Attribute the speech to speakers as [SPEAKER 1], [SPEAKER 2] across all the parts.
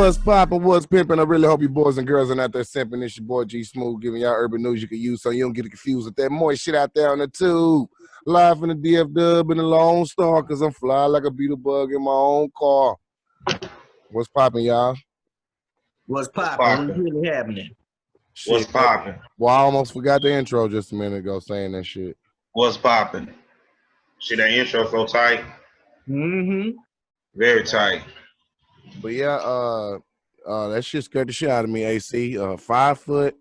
[SPEAKER 1] What's poppin', what's pimpin'? I really hope you boys and girls are not there simping. It's your boy G Smooth giving y'all urban news you can use so you don't get confused with that moist shit out there on the tube. Live from the DF Dub in the Lone Star because I'm fly like a beetle bug in my own car. What's poppin', y'all?
[SPEAKER 2] What's poppin'? What's really happening?
[SPEAKER 3] What's poppin'?
[SPEAKER 1] Well, I almost forgot the intro just a minute ago saying that shit.
[SPEAKER 3] What's poppin'? Shit, that intro so tight.
[SPEAKER 2] Mm-hmm.
[SPEAKER 3] Very tight.
[SPEAKER 1] But yeah, that shit scared the shit out of me, AC. 5 foot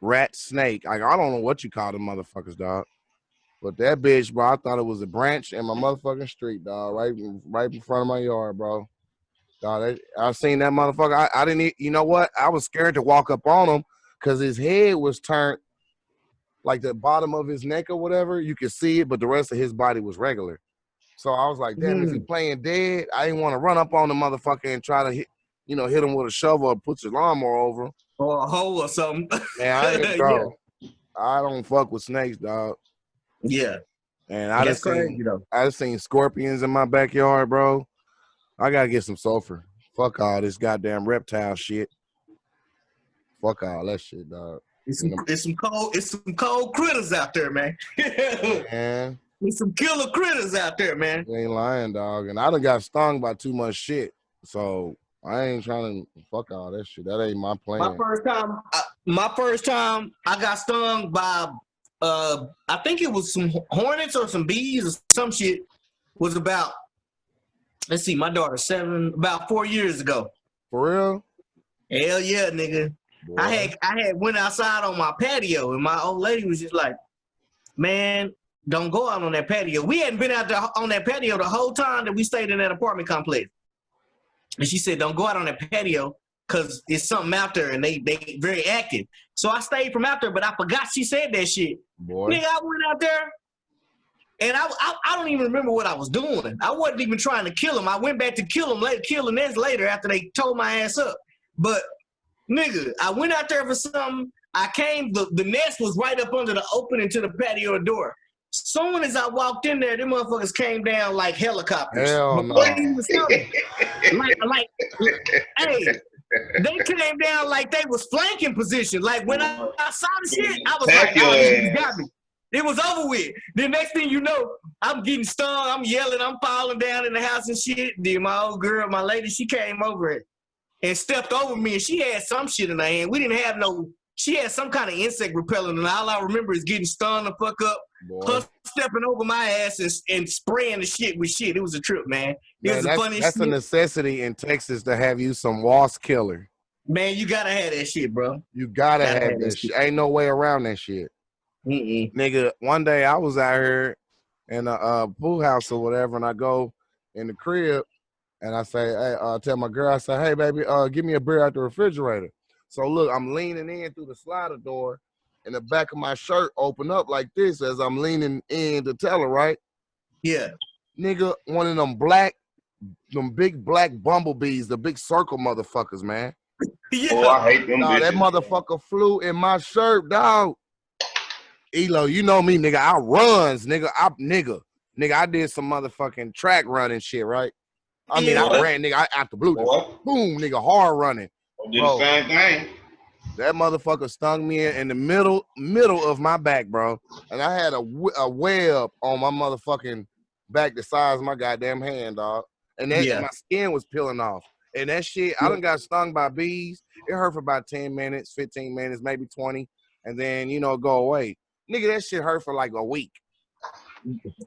[SPEAKER 1] rat snake. I don't know what you call them motherfuckers, dog. But that bitch, bro, I thought it was a branch in my motherfucking street, dog. Right in front of my yard, bro. Dog, I seen that motherfucker. I didn't, you know what? I was scared to walk up on him because his head was turned like the bottom of his neck or whatever. You could see it, but the rest of his body was regular. So I was like, damn, is he playing dead? I didn't want to run up on the motherfucker and try to hit him with a shovel or put your lawnmower over him.
[SPEAKER 2] Or a hole or something.
[SPEAKER 1] Man, I ain't I don't fuck with snakes, dog.
[SPEAKER 2] Yeah.
[SPEAKER 1] And I just seen scorpions in my backyard, bro. I gotta get some sulfur. Fuck all this goddamn reptile shit. Fuck all that shit, dog.
[SPEAKER 2] It's some cold critters out there, man.
[SPEAKER 1] Man.
[SPEAKER 2] There's some killer critters out there, man.
[SPEAKER 1] You ain't lying, dog. And I done got stung by too much shit. So I ain't trying to fuck all that shit. That ain't my plan.
[SPEAKER 2] My first time I got stung by I think it was some hornets or some bees or some shit was about, let's see, my daughter's 7, about 4 years ago.
[SPEAKER 1] For real?
[SPEAKER 2] Hell yeah, nigga. Boy. I had went outside on my patio and my old lady was just like, man, don't go out on that patio. We hadn't been out there on that patio the whole time that we stayed in that apartment complex. And she said, don't go out on that patio because it's something out there and they very active. So I stayed from out there, but I forgot she said that shit.
[SPEAKER 1] Boy.
[SPEAKER 2] Nigga, I went out there and I don't even remember what I was doing. I wasn't even trying to kill him. I went back to kill the next later after they tore my ass up. But nigga, I went out there for something. I came, the nest was right up under the opening to the patio door. Soon as I walked in there, them motherfuckers came down like helicopters.
[SPEAKER 1] Hell no.
[SPEAKER 2] Like, hey, they came down like they was flanking position. Like when I saw the shit, I was like, oh, this shit got me. It was over with. The next thing you know, I'm getting stung, I'm yelling, I'm falling down in the house and shit. Then my old girl, my lady, she came over it and stepped over me and she had some shit in her hand. We didn't have she had some kind of insect repellent and all I remember is getting stung the fuck up. Her stepping over my ass and spraying the shit with shit. It was a trip, man. It was the funniest
[SPEAKER 1] shit. That's a necessity in Texas to have you some wasp killer.
[SPEAKER 2] Man, you gotta have that shit, bro.
[SPEAKER 1] You gotta have that shit. Ain't no way around that shit. Nigga, one day I was out here in a pool house or whatever, and I go in the crib and I say, hey, tell my girl, I say, hey, baby, give me a beer out the refrigerator. So look, I'm leaning in through the slider door. And the back of my shirt open up like this as I'm leaning in to tell her, right?
[SPEAKER 2] Yeah.
[SPEAKER 1] Nigga, one of them big black bumblebees, the big circle motherfuckers, man.
[SPEAKER 3] Yeah. Oh, I hate them bitches.
[SPEAKER 1] That motherfucker flew in my shirt, dog. Elo, you know me, nigga. I runs, nigga. I did some motherfucking track running shit, right? I mean, I ran, nigga. I after blue, boom, nigga, hard running.
[SPEAKER 3] I did the same thing.
[SPEAKER 1] That motherfucker stung me in the middle of my back, bro. And I had a web on my motherfucking back the size of my goddamn hand, dog. And my skin was peeling off. And that shit, I done got stung by bees. It hurt for about 10 minutes, 15 minutes, maybe 20. And then, go away. Nigga, that shit hurt for like a week.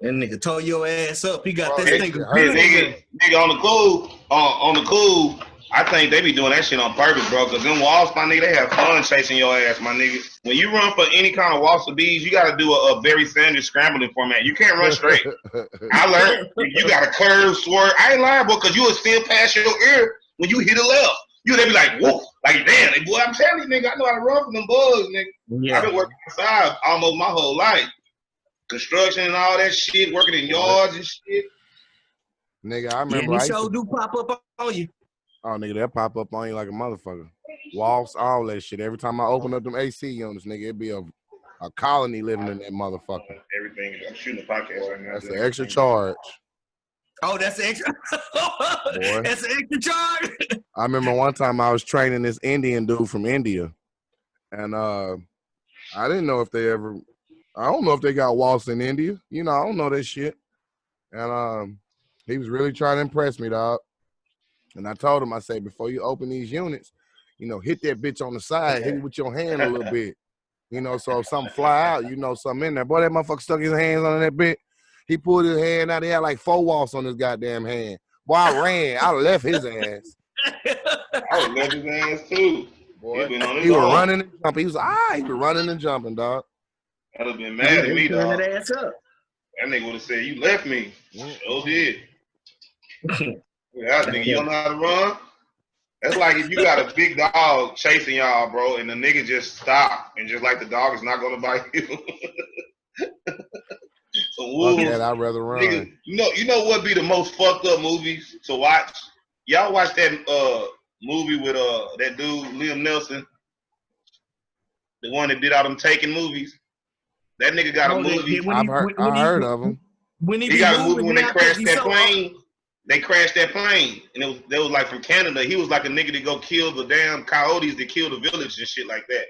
[SPEAKER 2] And nigga tore your ass up. He got this thing.
[SPEAKER 3] Nigga on the cool. I think they be doing that shit on purpose, bro. Cause them wasps, my nigga, they have fun chasing your ass, my nigga. When you run for any kind of wasp or bees, you gotta do a Barry Sanders scrambling format. You can't run straight. I learned you gotta curve, swerve. I ain't lying, bro, cause you will still pass your ear when you hit a left. You they be like, whoa, like damn, boy. I'm telling you, nigga, I know how to run from them bugs, nigga. Yeah. I've been working outside almost my whole life. Construction and all that shit, working in yards and shit.
[SPEAKER 1] Nigga, I remember.
[SPEAKER 2] Yeah, these shows do pop up on you.
[SPEAKER 1] Oh, nigga, that pop up on you like a motherfucker. Wasps, all that shit. Every time I open up them AC units, nigga, it'd be a colony living in that motherfucker.
[SPEAKER 3] Everything. I'm shooting a podcast right now.
[SPEAKER 1] That's an extra charge.
[SPEAKER 2] Oh, that's extra.
[SPEAKER 1] Boy.
[SPEAKER 2] That's an extra charge.
[SPEAKER 1] I remember one time I was training this Indian dude from India, and I didn't know if they ever. I don't know if they got waltz in India. You know, I don't know that shit. And he was really trying to impress me, dog. And I told him, I said, before you open these units, you know, hit that bitch on the side, hit it with your hand a little bit. You know, so if something fly out, you know something in there. Boy, that motherfucker stuck his hands on that bit. He pulled his hand out. He had like 4 waltz on his goddamn hand. Boy, I ran. I left his ass.
[SPEAKER 3] I would left his ass too.
[SPEAKER 1] Boy,
[SPEAKER 3] He was
[SPEAKER 1] running and jumping. He was he was running and jumping, dog.
[SPEAKER 3] I'd have been mad at me, dog.
[SPEAKER 2] That ass up.
[SPEAKER 3] That nigga would have said, "You left me." Sure did. That nigga, you don't know how to run. That's like if you got a big dog chasing y'all, bro, and the nigga just stop and just like the dog is not gonna bite you. So wolves,
[SPEAKER 1] Fuck that, I'd rather run.
[SPEAKER 3] Nigga, you know what be the most fucked up movies to watch? Y'all watch that movie with that dude Liam Neeson, the one that did all them Taken movies. That nigga got a movie.
[SPEAKER 1] I heard of him.
[SPEAKER 3] He got a movie when they crashed that plane. They crashed that plane, and they was like from Canada. He was like a nigga to go kill the damn coyotes that kill the village and shit like that.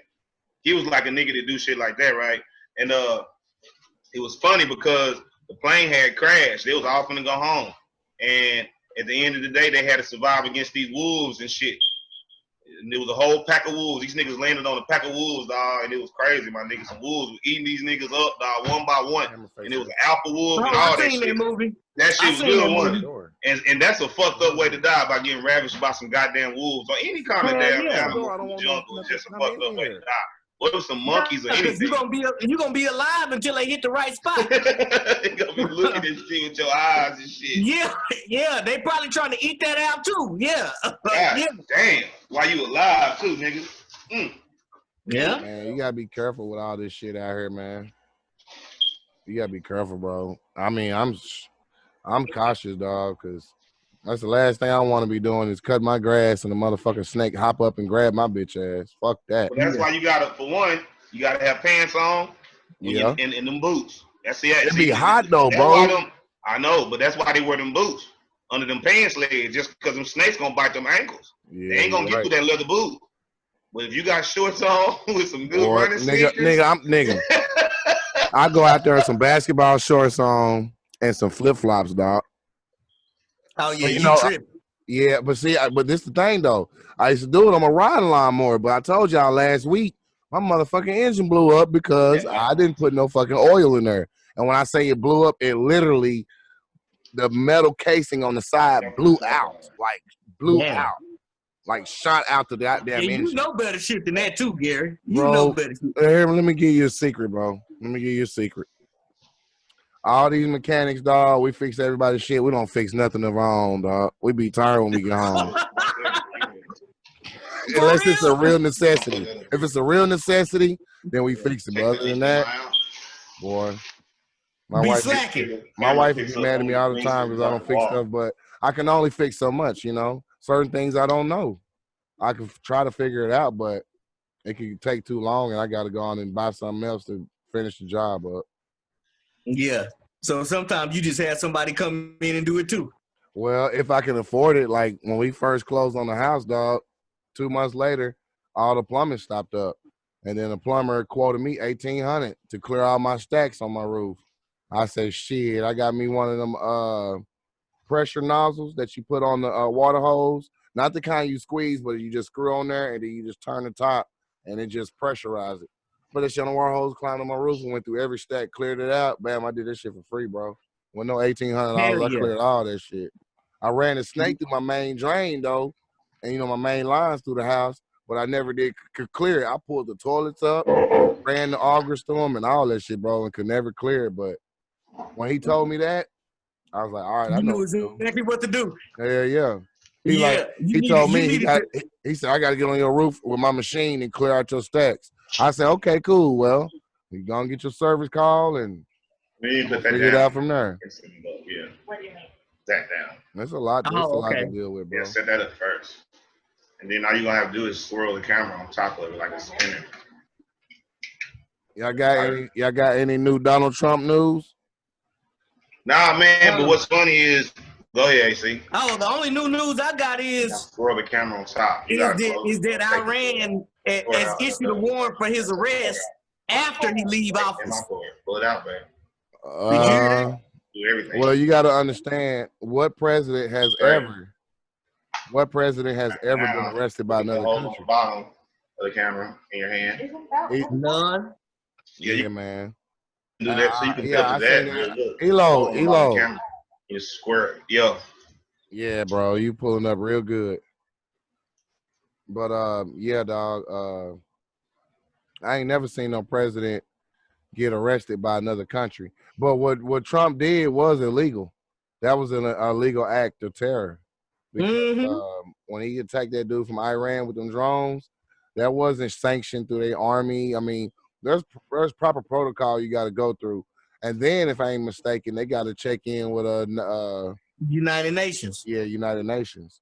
[SPEAKER 3] He was like a nigga to do shit like that, right? And it was funny because the plane had crashed. They was all finna go home, and at the end of the day, they had to survive against these wolves and shit. And there was a whole pack of wolves. These niggas landed on a pack of wolves, dog, and it was crazy. My niggas, some wolves were eating these niggas up, dog, one by one. And it was an alpha wolf and all that shit.
[SPEAKER 2] That movie.
[SPEAKER 3] That shit was good one. And that's a fucked up way to die by getting ravished by some goddamn wolves or any kind of damn animal in the jungle. It's just a fucked up way to die. What if some monkeys or anything?
[SPEAKER 2] You're gonna be alive until they hit the right spot.
[SPEAKER 3] You're gonna be looking at shit with your eyes and shit.
[SPEAKER 2] Yeah, they probably trying to eat that out too. Yeah.
[SPEAKER 3] God damn. Why you alive too, nigga?
[SPEAKER 2] Yeah.
[SPEAKER 1] Man, you gotta be careful with all this shit out here, man. You gotta be careful, bro. I mean, I'm cautious, dog, because that's the last thing I want to be doing is cut my grass and the motherfucking snake hop up and grab my bitch ass. Fuck that.
[SPEAKER 3] Well, that's why you gotta, for one, you gotta have pants on.
[SPEAKER 1] Yeah.
[SPEAKER 3] And them boots. That's it.
[SPEAKER 1] It'd be hot though, bro.
[SPEAKER 3] I know, but that's why they wear them boots under them pants legs, just because them snakes gonna bite them ankles. Yeah, they ain't gonna get through that leather boot. But if you got shorts on with some good running sneakers,
[SPEAKER 1] nigga. I go out there with some basketball shorts on and some flip flops, dog.
[SPEAKER 2] Oh yeah, you tripping.
[SPEAKER 1] Yeah, but see, but this is the thing though. I used to do it on my riding lawnmower, but I told y'all last week my motherfucking engine blew up because I didn't put no fucking oil in there. And when I say it blew up, it literally the metal casing on the side blew out, like shot out the goddamn engine.
[SPEAKER 2] You know better shit than that too, Gary. You know better shit.
[SPEAKER 1] Let me give you a secret, bro. Let me give you a secret. All these mechanics, dog, we fix everybody's shit. We don't fix nothing of our own, dog. We be tired when we get home. Unless it's a real necessity. If it's a real necessity, then we fix it. But other than that, boy, my wife is mad at me all the time because I don't fix stuff, but I can only fix so much, you know. Certain things I don't know. I can try to figure it out, but it can take too long, and I got to go on and buy something else to finish the job up.
[SPEAKER 2] Yeah. So sometimes you just have somebody come in and do it too.
[SPEAKER 1] Well, if I can afford it, like when we first closed on the house, dog, 2 months later, all the plumbing stopped up. And then the plumber quoted me $1,800 to clear all my stacks on my roof. I said, shit, I got me one of them pressure nozzles that you put on the water hose. Not the kind you squeeze, but you just screw on there and then you just turn the top and it just pressurizes it. Put that shit on the water hose, climbed on my roof and went through every stack, cleared it out. Bam, I did this shit for free, bro. With no $1,800, I cleared all that shit. I ran a snake through my main drain, though, and, you know, my main lines through the house, but I never did clear it. I pulled the toilets up, ran the augers through them and all that shit, bro, and could never clear it. But when he told me that, I was like, all right, I know
[SPEAKER 2] exactly what to do.
[SPEAKER 1] Yeah. He told me, he said, I got to get on your roof with my machine and clear out your stacks. I said, okay, cool. Well, you gonna get your service call and figure it out from there.
[SPEAKER 3] Yeah. What do you mean? That down.
[SPEAKER 1] That's a lot. That's a lot to deal with, bro.
[SPEAKER 3] Yeah, set that up first. And then all you're gonna have to do is swirl the camera on top of it like a spinner.
[SPEAKER 1] Y'all got any new Donald Trump news?
[SPEAKER 3] Nah, man, but what's funny is Go ahead, AC.
[SPEAKER 2] Oh, the only new news I got is
[SPEAKER 3] Scroll the camera on top.
[SPEAKER 2] is that Iran has issued a warrant for his arrest after he leave office.
[SPEAKER 3] Pull it out, man.
[SPEAKER 2] Did you hear that?
[SPEAKER 3] Do everything.
[SPEAKER 1] Well, you got to understand what president has ever been arrested by another country.
[SPEAKER 3] Bottom of the camera in your hand.
[SPEAKER 2] None.
[SPEAKER 1] Yeah, man.
[SPEAKER 3] Do that so you can
[SPEAKER 1] I
[SPEAKER 3] that.
[SPEAKER 1] that. Elo.
[SPEAKER 3] You square. Yo.
[SPEAKER 1] Yeah, bro, you pulling up real good. But yeah, dog. I ain't never seen no president get arrested by another country. But what Trump did was illegal. That was an illegal act of terror. Because when he attacked that dude from Iran with them drones, that wasn't sanctioned through their army. I mean, there's proper protocol you got to go through. And then, if I ain't mistaken, they got to check in with
[SPEAKER 2] United Nations.
[SPEAKER 1] Yeah, United Nations.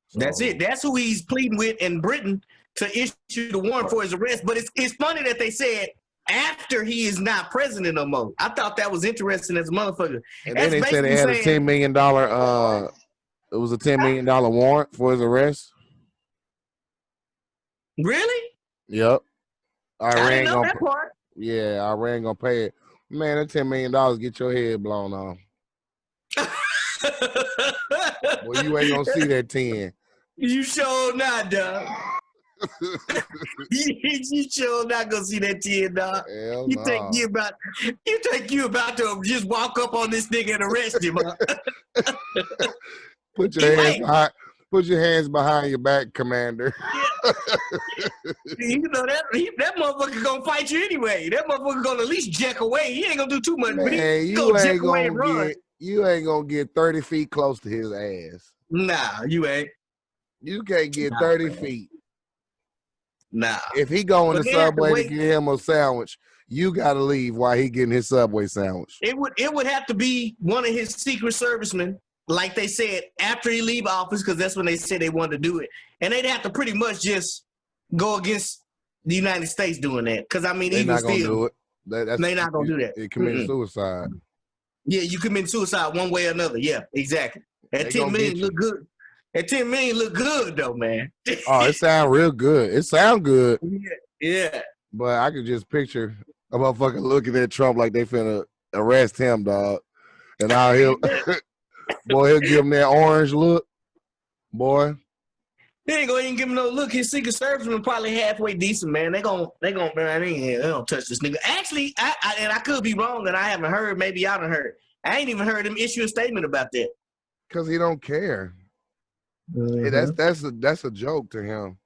[SPEAKER 1] So,
[SPEAKER 2] that's it. That's who he's pleading with in Britain to issue the warrant for his arrest. But it's funny that they said after he is not president no more. I thought that was interesting as a motherfucker.
[SPEAKER 1] And then they said they had a $10 million. It was a $10 million warrant for his arrest.
[SPEAKER 2] Really?
[SPEAKER 1] Yep.
[SPEAKER 2] I didn't know that part.
[SPEAKER 1] Yeah, Iran gonna pay it. Man, that $10 million get your head blown off. Well, you ain't gonna see that 10.
[SPEAKER 2] You sure not, dog. You sure not gonna see that 10, dog.
[SPEAKER 1] Hell
[SPEAKER 2] you
[SPEAKER 1] no.
[SPEAKER 2] think you about to just walk up on this nigga and arrest him, huh?
[SPEAKER 1] Put your hands behind your back, Commander.
[SPEAKER 2] Yeah. You know that motherfucker gonna fight you anyway. That motherfucker gonna at least jack away. He ain't gonna do too much,
[SPEAKER 1] Man,
[SPEAKER 2] but he gonna jack away and run.
[SPEAKER 1] You ain't gonna get 30 feet close to his ass.
[SPEAKER 2] Nah, you ain't.
[SPEAKER 1] You can't get 30 feet.
[SPEAKER 2] Nah.
[SPEAKER 1] If he go in the subway to get him a sandwich, you gotta leave while he getting his Subway sandwich.
[SPEAKER 2] It would have to be one of his Secret Servicemen, like they said, after he leave office, because that's when they said they wanted to do it. And they'd have to pretty much just go against the United States doing that. Because, I mean,
[SPEAKER 1] they're
[SPEAKER 2] even
[SPEAKER 1] not
[SPEAKER 2] still,
[SPEAKER 1] gonna do it.
[SPEAKER 2] They're not going to do that.
[SPEAKER 1] It commits suicide.
[SPEAKER 2] Yeah, you commit suicide one way or another. Yeah, exactly. That 10 million look good. That 10 million look good, though, man.
[SPEAKER 1] Oh, it sound real good. It sound good.
[SPEAKER 2] Yeah.
[SPEAKER 1] But I could just picture a motherfucker looking at Trump like they finna arrest him, dog. And now he'll give him that orange look. Boy.
[SPEAKER 2] They ain't gonna even give him no look. His Secret Servicemen probably halfway decent, man. They don't touch this nigga. Actually, I could be wrong and I haven't heard. Maybe y'all done heard. I ain't even heard him issue a statement about that.
[SPEAKER 1] Cause he don't care.
[SPEAKER 2] Mm-hmm.
[SPEAKER 1] Hey, that's a joke to him.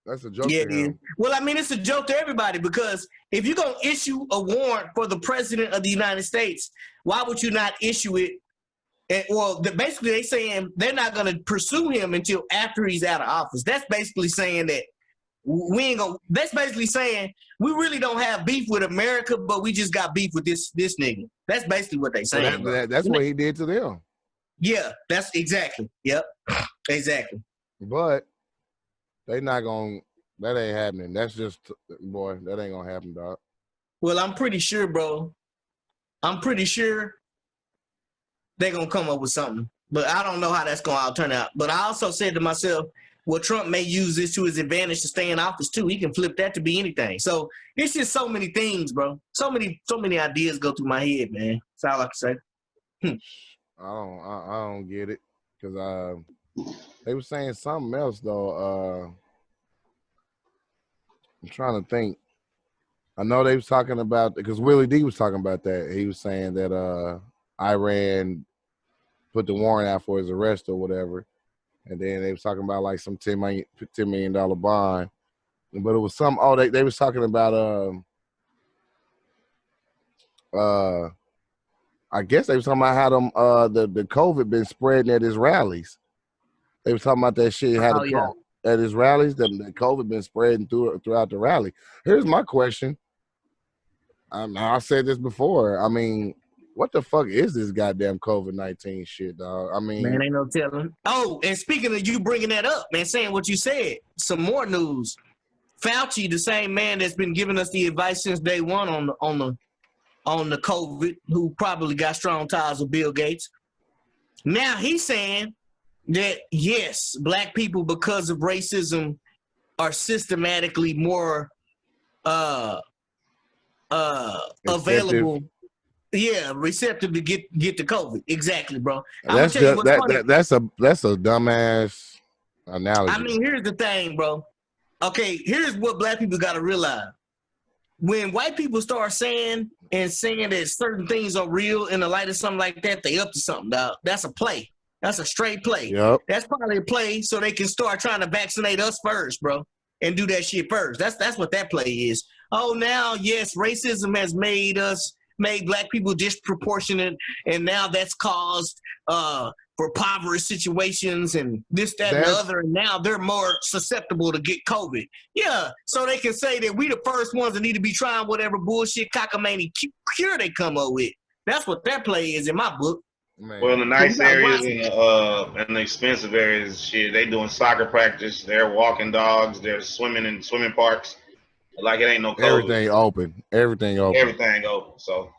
[SPEAKER 1] That's a joke to him.
[SPEAKER 2] Well, I mean, it's a joke to everybody because if you're gonna issue a warrant for the president of the United States, why would you not issue it? Basically, they saying they're not going to pursue him until after he's out of office. That's basically saying that we ain't gonna. That's basically saying we really don't have beef with America, but we just got beef with this nigga. That's basically what they saying.
[SPEAKER 1] That's what he did to them.
[SPEAKER 2] Yeah, that's exactly. Yep, exactly.
[SPEAKER 1] But they not gonna. That ain't happening. That's just boy. That ain't gonna happen, dog.
[SPEAKER 2] Well, I'm pretty sure, bro. I'm pretty sure they're going to come up with something. But I don't know how that's going to turn out. But I also said to myself, well, Trump may use this to his advantage to stay in office, too. He can flip that to be anything. So it's just so many things, bro. So many ideas go through my head, man. That's all I can say.
[SPEAKER 1] I don't get it. Because they were saying something else, though. I'm trying to think. I know they was talking about, because Willie D was talking about that. He was saying that Iran put the warrant out for his arrest or whatever, and then they was talking about like some $10 million bond, but it was some. Oh, they was talking about I guess they was talking about how them the COVID been spreading at his rallies. They was talking about that shit at his rallies. The COVID been spreading throughout the rally. Here's my question. I said this before. I mean, what the fuck is this goddamn COVID-19 shit, dog? I mean,
[SPEAKER 2] man, ain't no telling. Oh, and speaking of you bringing that up, man, saying what you said, some more news. Fauci, the same man that's been giving us the advice since day one on the COVID, who probably got strong ties with Bill Gates. Now he's saying that yes, black people, because of racism, are systematically more available. Yeah, receptive to get the COVID. Exactly, bro. I'm gonna tell you what's funny.
[SPEAKER 1] That's a dumbass analogy.
[SPEAKER 2] I mean, here's the thing, bro. Okay, here's what black people got to realize. When white people start saying that certain things are real in the light of something like that, they up to something, dog. That's a play. That's a straight play.
[SPEAKER 1] Yep.
[SPEAKER 2] That's probably a play so they can start trying to vaccinate us first, bro, and do that shit first. That's what that play is. Oh, now, yes, racism has made black people disproportionate, and now that's caused for impoverished situations and this, that, and the other, and now they're more susceptible to get COVID. Yeah, so they can say that we the first ones that need to be trying whatever bullshit cockamamie cure they come up with. That's what that play is in my book.
[SPEAKER 3] Man. Well, in the nice areas and the expensive areas, shit, they doing soccer practice, they're walking dogs, they're swimming in swimming parks. Like it ain't no COVID.
[SPEAKER 1] Everything open.
[SPEAKER 3] So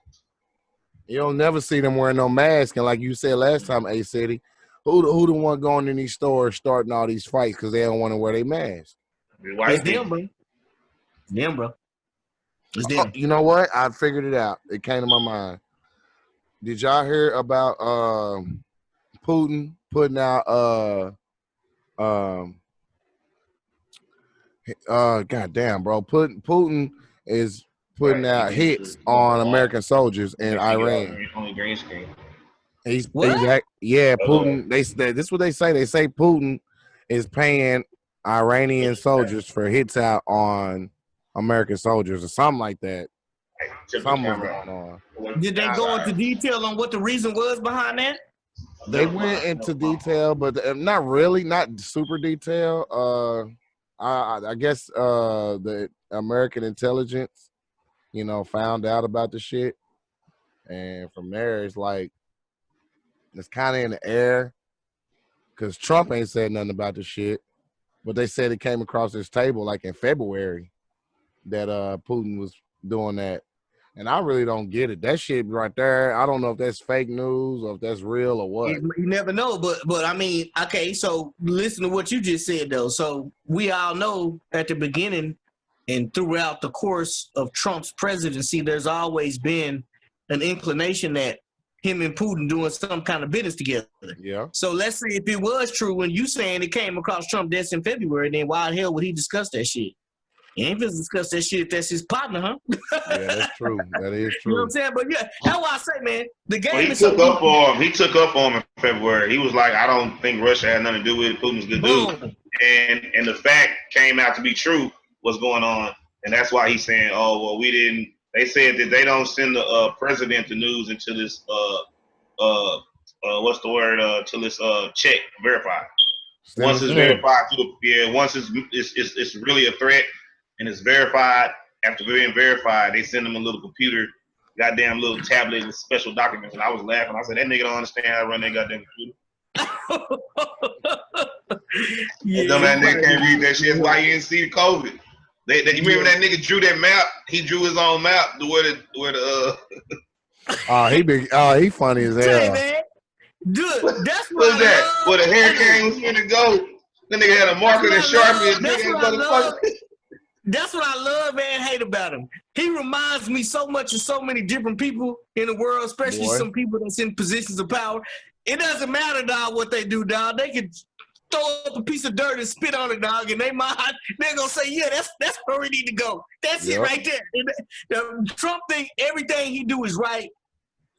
[SPEAKER 1] you'll never see them wearing no mask. And like you said last time, A City, who the one going in these stores starting all these fights because they don't want to wear their mask?
[SPEAKER 2] It's them, bro. It's them.
[SPEAKER 1] You know what? I figured it out. It came to my mind. Did y'all hear about Putin putting out goddamn, bro. Putin is putting out hits on American soldiers in Iran.
[SPEAKER 3] On the green screen.
[SPEAKER 1] Putin. This is what they say. They say Putin is paying Iranian soldiers for hits out on American soldiers or something like that. Something was going on.
[SPEAKER 2] Did they go into detail on what the reason was behind that?
[SPEAKER 1] They went into detail, but not really, not super detail. I guess the American intelligence, found out about the shit, and from there it's like it's kind of in the air because Trump ain't said nothing about the shit, but they said it came across his table like in February that Putin was doing that, and I really don't get it. That shit right there, I don't know if that's fake news or if that's real or what.
[SPEAKER 2] You never know, but I mean, okay, so listen to what you just said though. So we all know at the beginning and throughout the course of Trump's presidency, there's always been an inclination that him and Putin doing some kind of business together.
[SPEAKER 1] Yeah.
[SPEAKER 2] So let's say if it was true when you saying it came across Trump desk in February, then why the hell would he discuss that shit? He ain't supposed to discuss that shit if that's his partner, huh?
[SPEAKER 1] Yeah, that's true. That is true.
[SPEAKER 2] You know what I'm saying? But yeah, that's why I say, man, the game is
[SPEAKER 3] He took up for him in February. He was like, I don't think Russia had nothing to do with it. Putin's good dude. And the fact came out to be true, what's going on. And that's why he's saying, oh, well, we didn't. They said that they don't send the president the news until this, what's the word, till this check verified. Once it's verified, once it's really a threat and it's verified, after being verified, they send them a little computer, goddamn little tablet with special documents. And I was laughing. I said, that nigga don't understand how to run that goddamn computer. That dumbass nigga can't read that shit. That's why he didn't see the COVID. You remember that nigga drew that map? He drew his own map
[SPEAKER 1] he funny as hell.
[SPEAKER 2] Man. Dude, that's
[SPEAKER 3] what was that? Where the hurricane was finna go. That nigga had a marker and Sharpie.
[SPEAKER 2] That's what I love and hate about him. He reminds me so much of so many different people in the world, especially some people that's in positions of power. It doesn't matter, dog, what they do, dog. They can throw up a piece of dirt and spit on it, dog, and they're gonna say, yeah, that's where we need to go. That's it right there. And Trump think everything he do is right,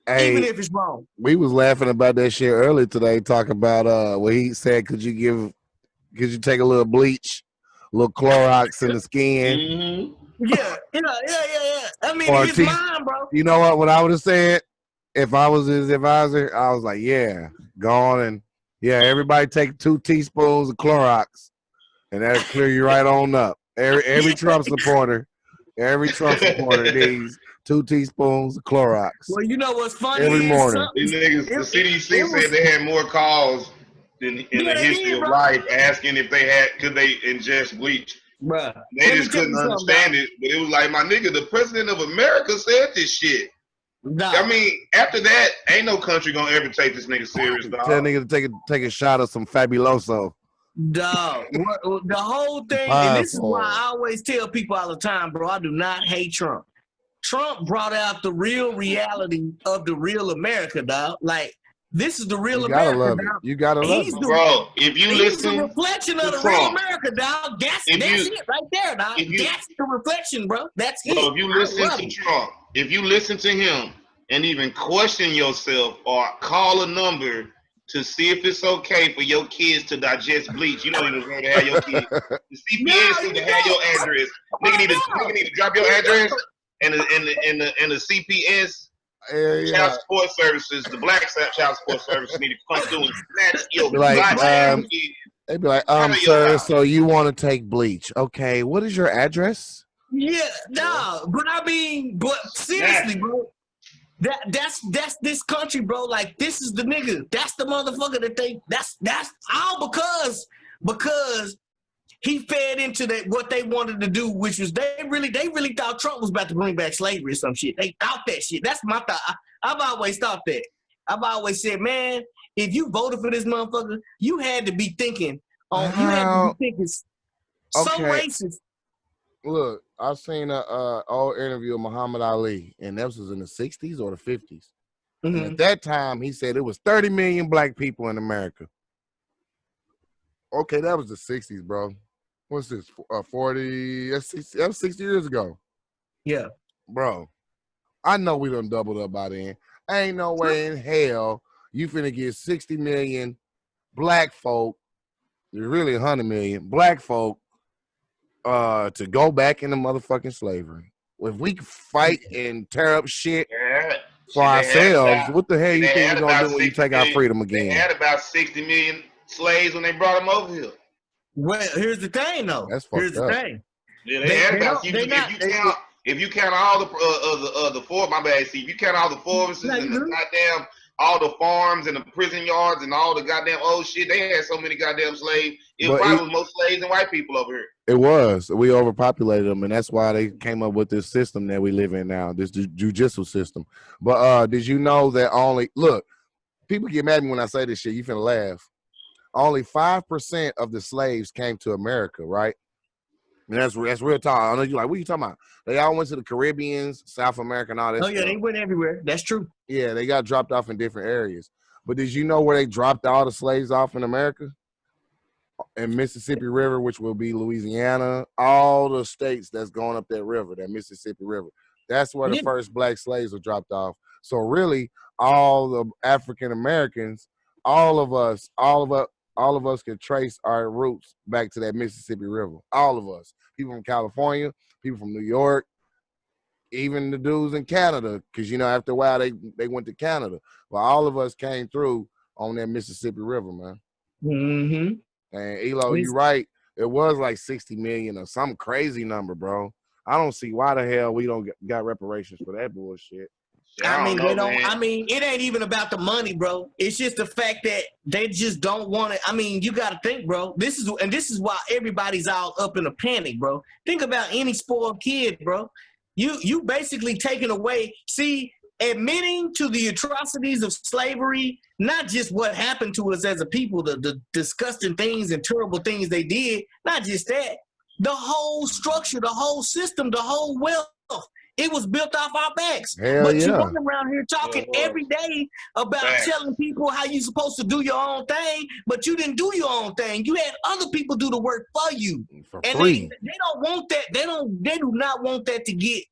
[SPEAKER 2] even if it's wrong.
[SPEAKER 1] We was laughing about that shit earlier today, talking about what he said, could you take a little bleach, a little Clorox in the skin?
[SPEAKER 2] Mm-hmm. Yeah. I mean, it's mine, bro.
[SPEAKER 1] You know what? What I would have said if I was his advisor, I was like, yeah, go on and everybody take 2 teaspoons of Clorox, and that'll clear you right on up. Every Trump supporter needs 2 teaspoons of Clorox.
[SPEAKER 2] Well, you know what's funny?
[SPEAKER 1] Every morning.
[SPEAKER 3] These niggas, the CDC said they had more calls in the history of life asking if could they ingest bleach.
[SPEAKER 2] Bruh.
[SPEAKER 3] They just couldn't understand it, but it was like, my nigga, the president of America said this shit.
[SPEAKER 2] Nah.
[SPEAKER 3] I mean, after that, ain't no country gonna ever take this nigga serious, dog.
[SPEAKER 1] Tell nigga to take a shot of some Fabuloso.
[SPEAKER 2] Dog, the whole thing, and this is why I always tell people all the time, bro, I do not hate Trump. Trump brought out the real reality of the real America, dog. Like, this is the real America,
[SPEAKER 1] love
[SPEAKER 2] dog.
[SPEAKER 1] You gotta love it.
[SPEAKER 3] Bro, if you listen,
[SPEAKER 2] the reflection of the
[SPEAKER 3] Trump,
[SPEAKER 2] real America, dog. That's it right there, dog. That's the reflection, bro. That's it.
[SPEAKER 3] If you listen to Trump, if you listen to him and even question yourself or call a number to see if it's okay for your kids to digest bleach, you know you deserve to have your kids. The CPS need to have your address. Nigga need to drop your address and the CPS. Child support services, the black child support services need to come through and snatch your
[SPEAKER 1] they'd be like, sir, so you want to take bleach. Okay, what is your address?
[SPEAKER 2] Yeah, no, but I mean, but seriously, bro. That's this country, bro. Like, this is the nigga. That's the motherfucker that that's all because he fed into what they wanted to do, which was they really thought Trump was about to bring back slavery or some shit. They thought that shit. That's my thought. I've always thought that. I've always said, man, if you voted for this motherfucker, you had to be thinking so racist.
[SPEAKER 1] Look, I've seen a old interview of Muhammad Ali, and that was in the 60s or the 50s. Mm-hmm. And at that time, he said it was 30 million black people in America. Okay, that was the 60s, bro. What's this? 40? That was 60 years ago.
[SPEAKER 2] Yeah.
[SPEAKER 1] Bro, I know we done doubled up by then. Ain't no way in hell you finna get 60 million black folk, there's really 100 million black folk, to go back into motherfucking slavery. If we fight and tear up shit for ourselves, what the hell you think we're gonna do when you take our freedom again?
[SPEAKER 3] They had about 60 million slaves when they brought them over here.
[SPEAKER 2] Well, here's the thing, though.
[SPEAKER 1] That's fucked up.
[SPEAKER 3] Yeah, they had about. If you count all the if you count all the forests and the goddamn all the farms and the prison yards and all the goddamn old shit, they had so many goddamn slaves. It probably was more slaves than white people over here.
[SPEAKER 1] It was. We overpopulated them, and that's why they came up with this system that we live in now, this jujitsu system. But did you know that people get mad at me when I say this shit. You finna laugh. Only 5% of the slaves came to America, right? And that's real talk. I know you're like, what are you talking about? They all went to the Caribbeans, South America, and all that.
[SPEAKER 2] Oh, yeah, they went everywhere. That's true.
[SPEAKER 1] Yeah, they got dropped off in different areas. But did you know where they dropped all the slaves off in America? In Mississippi River, which will be Louisiana, all the states that's going up that river, that Mississippi River. That's where the first black slaves were dropped off. So really, all the African Americans, all of us can trace our roots back to that Mississippi River. All of us. People from California, people from New York, even the dudes in Canada, because, after a while, they went to Canada. But all of us came through on that Mississippi River, man.
[SPEAKER 2] Mm-hmm.
[SPEAKER 1] And, Elo, you're right. It was like 60 million or some crazy number, bro. I don't see why the hell we don't got reparations for that bullshit.
[SPEAKER 2] It ain't even about the money, bro. It's just the fact that they just don't want it. I mean, you got to think, bro. This is why everybody's all up in a panic, bro. Think about any spoiled kid, bro. You basically taking away. See, admitting to the atrocities of slavery, not just what happened to us as a people, the disgusting things and terrible things they did. Not just that, the whole structure, the whole system, the whole wealth. It was built off our backs.
[SPEAKER 1] Hell
[SPEAKER 2] you run around here talking every day about telling people how you supposed to do your own thing, but you didn't do your own thing. You had other people do the work for you.
[SPEAKER 1] For free.
[SPEAKER 2] They don't want that. They do not want that to get.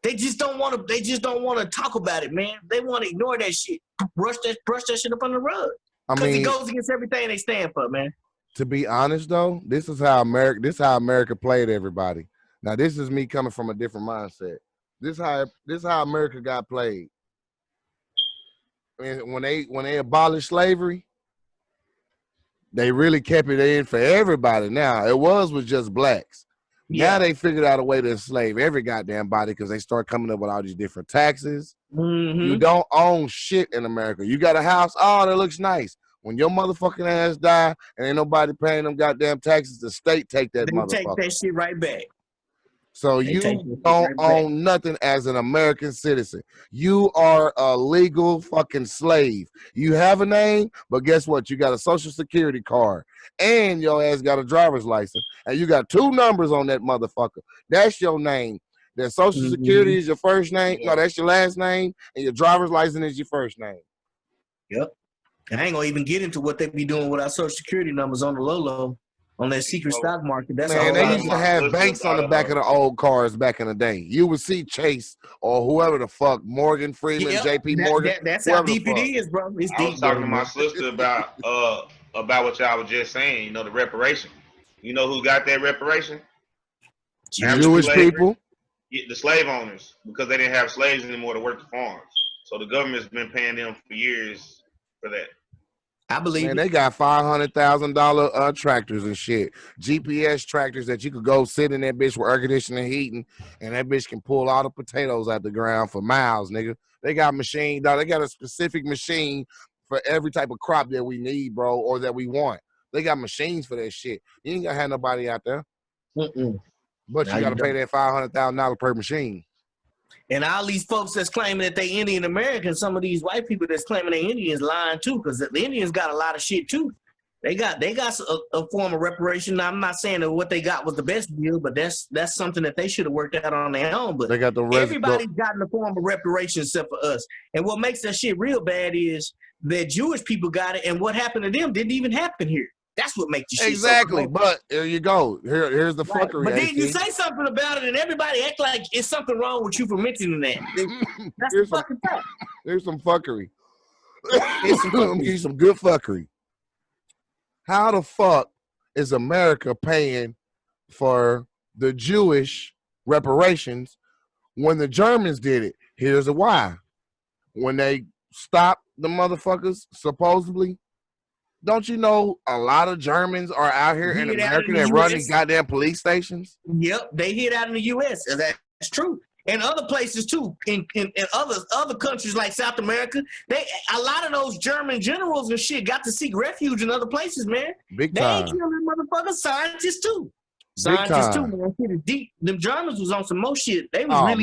[SPEAKER 2] They just don't want to talk about it, man. They want to ignore that shit. Brush that shit up on the rug. Because it goes against everything they stand for, man.
[SPEAKER 1] To be honest though, this is how America played everybody. Now this is me coming from a different mindset. This is how America got played. When they abolished slavery, they really kept it in for everybody. Now it was with just blacks. Yeah. Now they figured out a way to enslave every goddamn body because they start coming up with all these different taxes.
[SPEAKER 2] Mm-hmm.
[SPEAKER 1] You don't own shit in America. You got a house, that looks nice. When your motherfucking ass die and ain't nobody paying them goddamn taxes, the state take that motherfucker.
[SPEAKER 2] Take that shit right back.
[SPEAKER 1] So
[SPEAKER 2] They take
[SPEAKER 1] you
[SPEAKER 2] that shit
[SPEAKER 1] don't
[SPEAKER 2] right back.
[SPEAKER 1] own nothing as an American citizen. You are a legal fucking slave. You have a name, but guess what? You got a social security card and your ass got a driver's license. And you got 2 numbers on that motherfucker. That's your name. That social security is your first name. No, that's your last name. And your driver's license is your first name.
[SPEAKER 2] Yep. And I ain't gonna even get into what they be doing with our social security numbers on the low, on that secret stock market. That's
[SPEAKER 1] Man,
[SPEAKER 2] all.
[SPEAKER 1] they used to have banks on the back of the old cars back in the day. You would see Chase or whoever the fuck, Morgan Freeman, JP Morgan.
[SPEAKER 2] That's how deep it is, bro. It's
[SPEAKER 3] I was
[SPEAKER 2] deep,
[SPEAKER 3] talking to my
[SPEAKER 2] man.
[SPEAKER 3] sister about what y'all was just saying. You know, the reparation. You know who got that reparation?
[SPEAKER 1] Jewish people.
[SPEAKER 3] The slave owners, because they didn't have slaves anymore to work the farms. So the government's been paying them for years for that.
[SPEAKER 2] I believe.
[SPEAKER 1] Man, they got $500,000 tractors and shit. GPS tractors that you could go sit in that bitch with air conditioning heating, and that bitch can pull all the potatoes out the ground for miles, nigga. They got machine, dog. They got a specific machine for every type of crop that we need, bro, or that we want. They got machines for that shit. You ain't gonna have nobody out there. But you got to pay that $500,000 per machine.
[SPEAKER 2] And all these folks that's claiming that they Indian American, some of these white people that's claiming they Indians lying too, because the Indians got a lot of shit too. They got a form of reparation. Now, I'm not saying that what they got was the best deal, but that's something that they should have worked out on their own. But
[SPEAKER 1] they got
[SPEAKER 2] everybody's gotten a form of reparation except for us. And what makes that shit real bad is that Jewish people got it, and what happened to them didn't even happen here. That's what makes the shit
[SPEAKER 1] exactly.
[SPEAKER 2] So
[SPEAKER 1] but there you go. Here's the fuckery.
[SPEAKER 2] But then you say something about it, and everybody act like it's something wrong with you for mentioning that. That's the fucking fact.
[SPEAKER 1] Here's some fuckery. Here's some good fuckery. How the fuck is America paying for the Jewish reparations when the Germans did it? Here's a why. When they stopped the motherfuckers, supposedly. Don't you know a lot of Germans are out here in America that run these goddamn police stations?
[SPEAKER 2] Yep, they hit out in the U.S. That's true. And other places too, in other countries like South America, a lot of those German generals and shit got to seek refuge in other places, man.
[SPEAKER 1] Big
[SPEAKER 2] time. They ain't killing motherfuckers, scientists too. Scientists too, man. Shit is deep. Them Germans was on some more shit. They was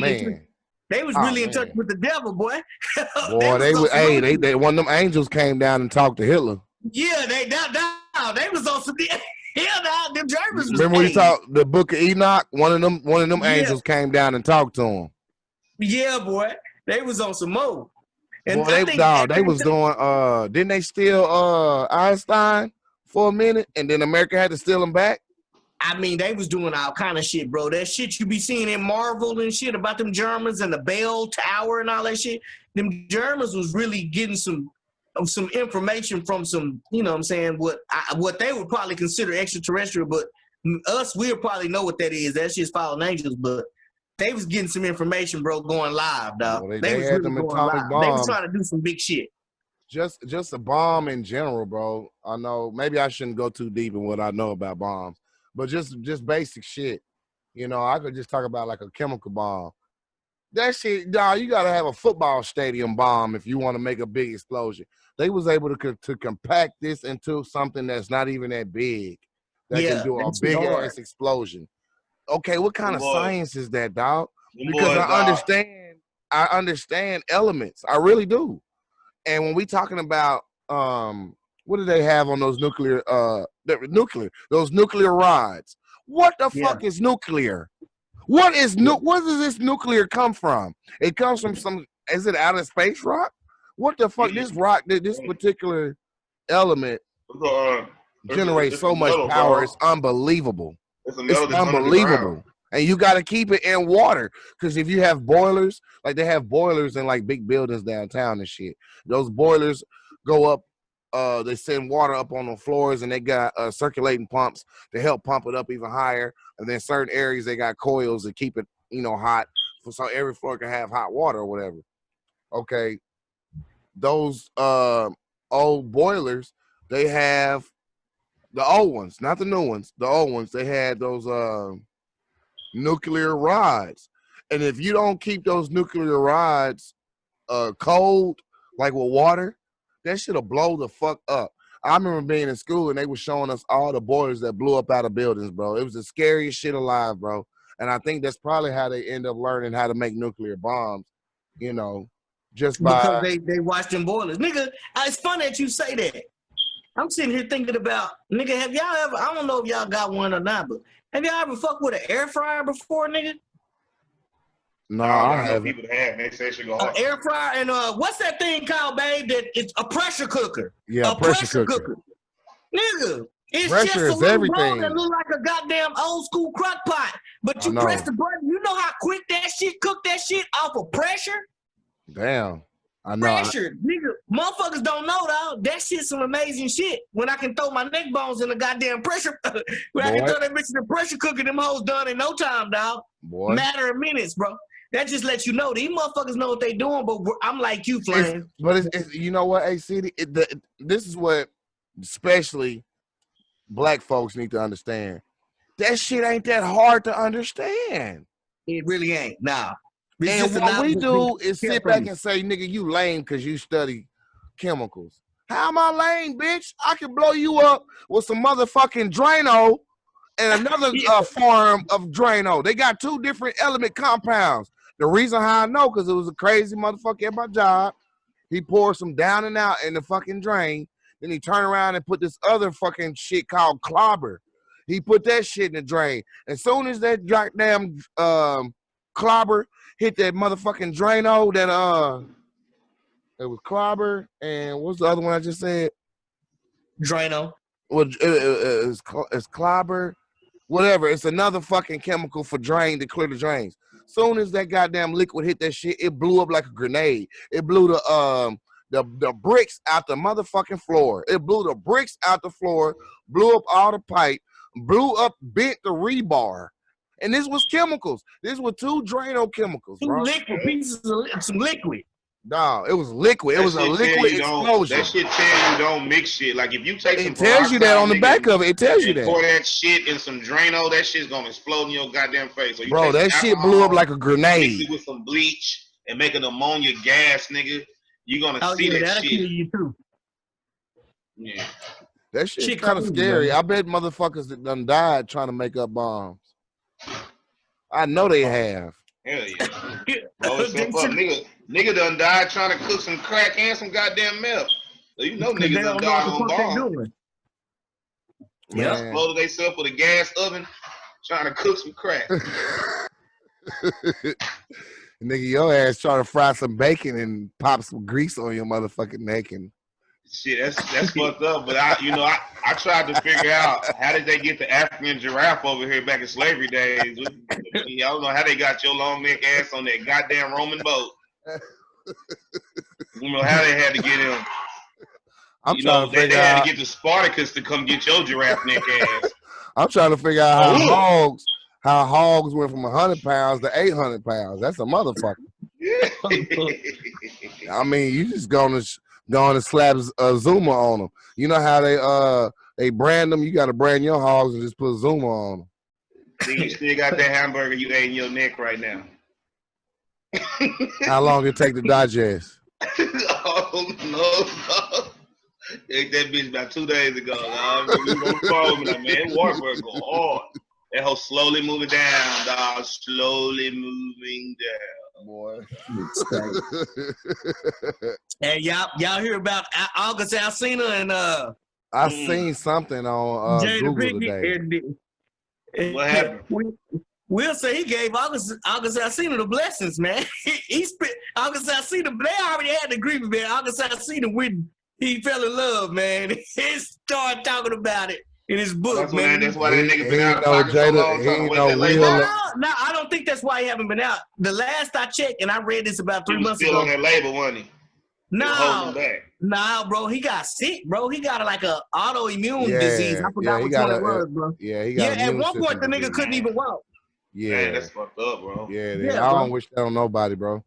[SPEAKER 2] really in touch with the devil, boy.
[SPEAKER 1] Boy, they one of them angels came down and talked to Hitler.
[SPEAKER 2] Yeah, they was on some. Yeah, them Germans.
[SPEAKER 1] Remember when you talked the Book of Enoch? One of them angels came down and talked to him.
[SPEAKER 2] Yeah, boy, they was on some more. And
[SPEAKER 1] boy, they was doing. Didn't they steal Einstein for a minute, and then America had to steal him back?
[SPEAKER 2] I mean, they was doing all kind of shit, bro. That shit you be seeing in Marvel and shit about them Germans and the Bell Tower and all that shit. Them Germans was really getting some information from some, you know what I'm saying, what they would probably consider extraterrestrial, but us, we'll probably know what that is. That shit's fallen angels, but they was getting some information, bro, going live, dog.
[SPEAKER 1] Well,
[SPEAKER 2] they was
[SPEAKER 1] had
[SPEAKER 2] really
[SPEAKER 1] them
[SPEAKER 2] going
[SPEAKER 1] atomic
[SPEAKER 2] live.
[SPEAKER 1] bombs.
[SPEAKER 2] They was trying to do some big shit.
[SPEAKER 1] Just a bomb in general, bro. I know maybe I shouldn't go too deep in what I know about bombs, but just basic shit. You know, I could just talk about like a chemical bomb. That shit, dog, you gotta have a football stadium bomb if you want to make a big explosion. They was able to compact this into something that's not even that big. That can do a big ass explosion. Okay, what kind of science is that, dog? Because I understand elements. I really do. And when we talking about what do they have on those nuclear rods? What the fuck is nuclear? Where does this nuclear come from? It comes from is it out of space rock? What the fuck? This rock, this particular element generates so much power. Bro. It's unbelievable. It's unbelievable. And you got to keep it in water, because if you have boilers, like they have boilers in like big buildings downtown and shit, those boilers go up. They send water up on the floors, and they got circulating pumps to help pump it up even higher. And then certain areas they got coils to keep it, hot, so every floor can have hot water or whatever. Okay, those old boilers, they have the old ones, not the new ones. The old ones, they had those nuclear rods, and if you don't keep those nuclear rods cold, like with water, that shit'll blow the fuck up. I remember being in school and they were showing us all the boilers that blew up out of buildings, bro. It was the scariest shit alive, bro. And I think that's probably how they end up learning how to make nuclear bombs, you know, just
[SPEAKER 2] because
[SPEAKER 1] by
[SPEAKER 2] they watch them boilers. Nigga, it's funny that you say that. I'm sitting here thinking about, nigga, have y'all ever, I don't know if y'all got one or not, but have y'all ever fucked with an air fryer before, nigga?
[SPEAKER 1] no,
[SPEAKER 3] I know
[SPEAKER 1] haven't.
[SPEAKER 3] people that have. They say it should go
[SPEAKER 2] An
[SPEAKER 3] hard.
[SPEAKER 2] air fryer and what's that thing called, babe? That it's a pressure cooker.
[SPEAKER 1] Yeah,
[SPEAKER 2] a pressure cooker. Nigga, it's
[SPEAKER 1] Pressure
[SPEAKER 2] just a
[SPEAKER 1] is
[SPEAKER 2] little bowl
[SPEAKER 1] everything.
[SPEAKER 2] that look like a goddamn old school crock pot. But
[SPEAKER 1] I
[SPEAKER 2] you press
[SPEAKER 1] know.
[SPEAKER 2] the button, you know how quick that shit cook that shit off of pressure?
[SPEAKER 1] Damn. I know.
[SPEAKER 2] Pressure. Nigga, motherfuckers don't know, dog. That shit's some amazing shit. When I can throw my neck bones in the goddamn pressure, when I can
[SPEAKER 1] Boy.
[SPEAKER 2] throw that bitch in the pressure cooker, them hoes done in no time, dog.
[SPEAKER 1] Boy.
[SPEAKER 2] Matter of minutes, bro. That just lets you know these motherfuckers know what they doing, but I'm like you, Flame.
[SPEAKER 1] It's you know what, AC? This is what especially black folks need to understand. That shit ain't that hard to understand.
[SPEAKER 2] It really ain't. Nah. It's
[SPEAKER 1] And
[SPEAKER 2] just
[SPEAKER 1] what we
[SPEAKER 2] knowledge
[SPEAKER 1] do
[SPEAKER 2] that's
[SPEAKER 1] is
[SPEAKER 2] kept
[SPEAKER 1] sit
[SPEAKER 2] from
[SPEAKER 1] back
[SPEAKER 2] you.
[SPEAKER 1] and say, nigga, you lame because you study chemicals. How am I lame, bitch? I can blow you up with some motherfucking Drano and another form of Drano. They got two different element compounds. The reason how I know, because it was a crazy motherfucker at my job. He poured some down and out in the fucking drain. Then he turned around and put this other fucking shit called clobber. He put that shit in the drain. As soon as that goddamn clobber hit that motherfucking Drano, that it was clobber and what's the other one I just said?
[SPEAKER 2] Drano.
[SPEAKER 1] Well, it's clobber, whatever. It's another fucking chemical for drain to clear the drains. Soon as that goddamn liquid hit that shit, it blew up like a grenade. It blew the bricks out the motherfucking floor. It blew the bricks out the floor, blew up all the pipe, bent the rebar. And this was chemicals. This was two Drano chemicals, bro.
[SPEAKER 2] Liquid pieces of some liquid.
[SPEAKER 1] No, it was liquid. It was a liquid explosion.
[SPEAKER 3] That shit tell you don't mix shit. Like if you take some
[SPEAKER 1] it tells you that on the back of it. It tells you that.
[SPEAKER 3] Pour that shit in some Drano, that shit's gonna explode in your goddamn face. So you
[SPEAKER 1] bro, that shit blew up like a grenade.
[SPEAKER 3] Mix it with some bleach and make an ammonia gas, nigga. You're gonna see that shit.
[SPEAKER 2] Kill you too.
[SPEAKER 3] Yeah.
[SPEAKER 1] That shit's kind of scary. I bet motherfuckers that done died trying to make up bombs. I know they have.
[SPEAKER 3] Hell yeah. Blow yourself up. Nigga done died trying to cook some crack and some goddamn milk. So you know niggas done died on bomb. Yeah. Exploded themselves with a gas oven trying to cook some crack.
[SPEAKER 1] Nigga, your ass trying to fry some bacon and pop some grease on your motherfucking neck and
[SPEAKER 3] shit, that's fucked up. But I tried to figure out how did they get the African giraffe over here back in slavery days. I don't know how they got your long neck ass on that goddamn Roman boat. You know how they had to get him. They had to get the Spartacus to come get your giraffe neck ass.
[SPEAKER 1] I'm trying to figure out how hogs went from 100 pounds to 800 pounds. That's a motherfucker. I mean, you just going to slap Zuma on them. You know how they brand them? You got to brand your hogs and just put Zuma on them.
[SPEAKER 3] See, you still got that hamburger you ate in your neck right now.
[SPEAKER 1] How long it take to digest?
[SPEAKER 3] Oh, no. Ate that bitch about 2 days ago. You gonna follow me, man. Waterburger go hard. That hoe slowly moving down, dog. Slowly moving down.
[SPEAKER 1] Boy.
[SPEAKER 2] Hey, y'all hear about August Alsina and
[SPEAKER 1] I seen something on Google today.
[SPEAKER 3] What happened?
[SPEAKER 2] Will say he gave August Alsina the blessings, man. he spent August Alsina. They already had the agreement, man. August Alsina when he fell in love, man. He started talking about it in his book, man.
[SPEAKER 3] That's why that nigga been out of pocket so long.
[SPEAKER 2] No, I don't think that's why he haven't been out. The last I checked, and I read this about 3 months ago.
[SPEAKER 3] Still on that label, wasn't he?
[SPEAKER 2] No, bro. He got sick, bro. He got like a autoimmune disease. I forgot which one it was, bro.
[SPEAKER 1] Yeah, he got
[SPEAKER 2] at one point the nigga couldn't even walk.
[SPEAKER 1] Yeah,
[SPEAKER 3] man, that's fucked up, bro.
[SPEAKER 1] Yeah, I don't wish that on nobody, bro.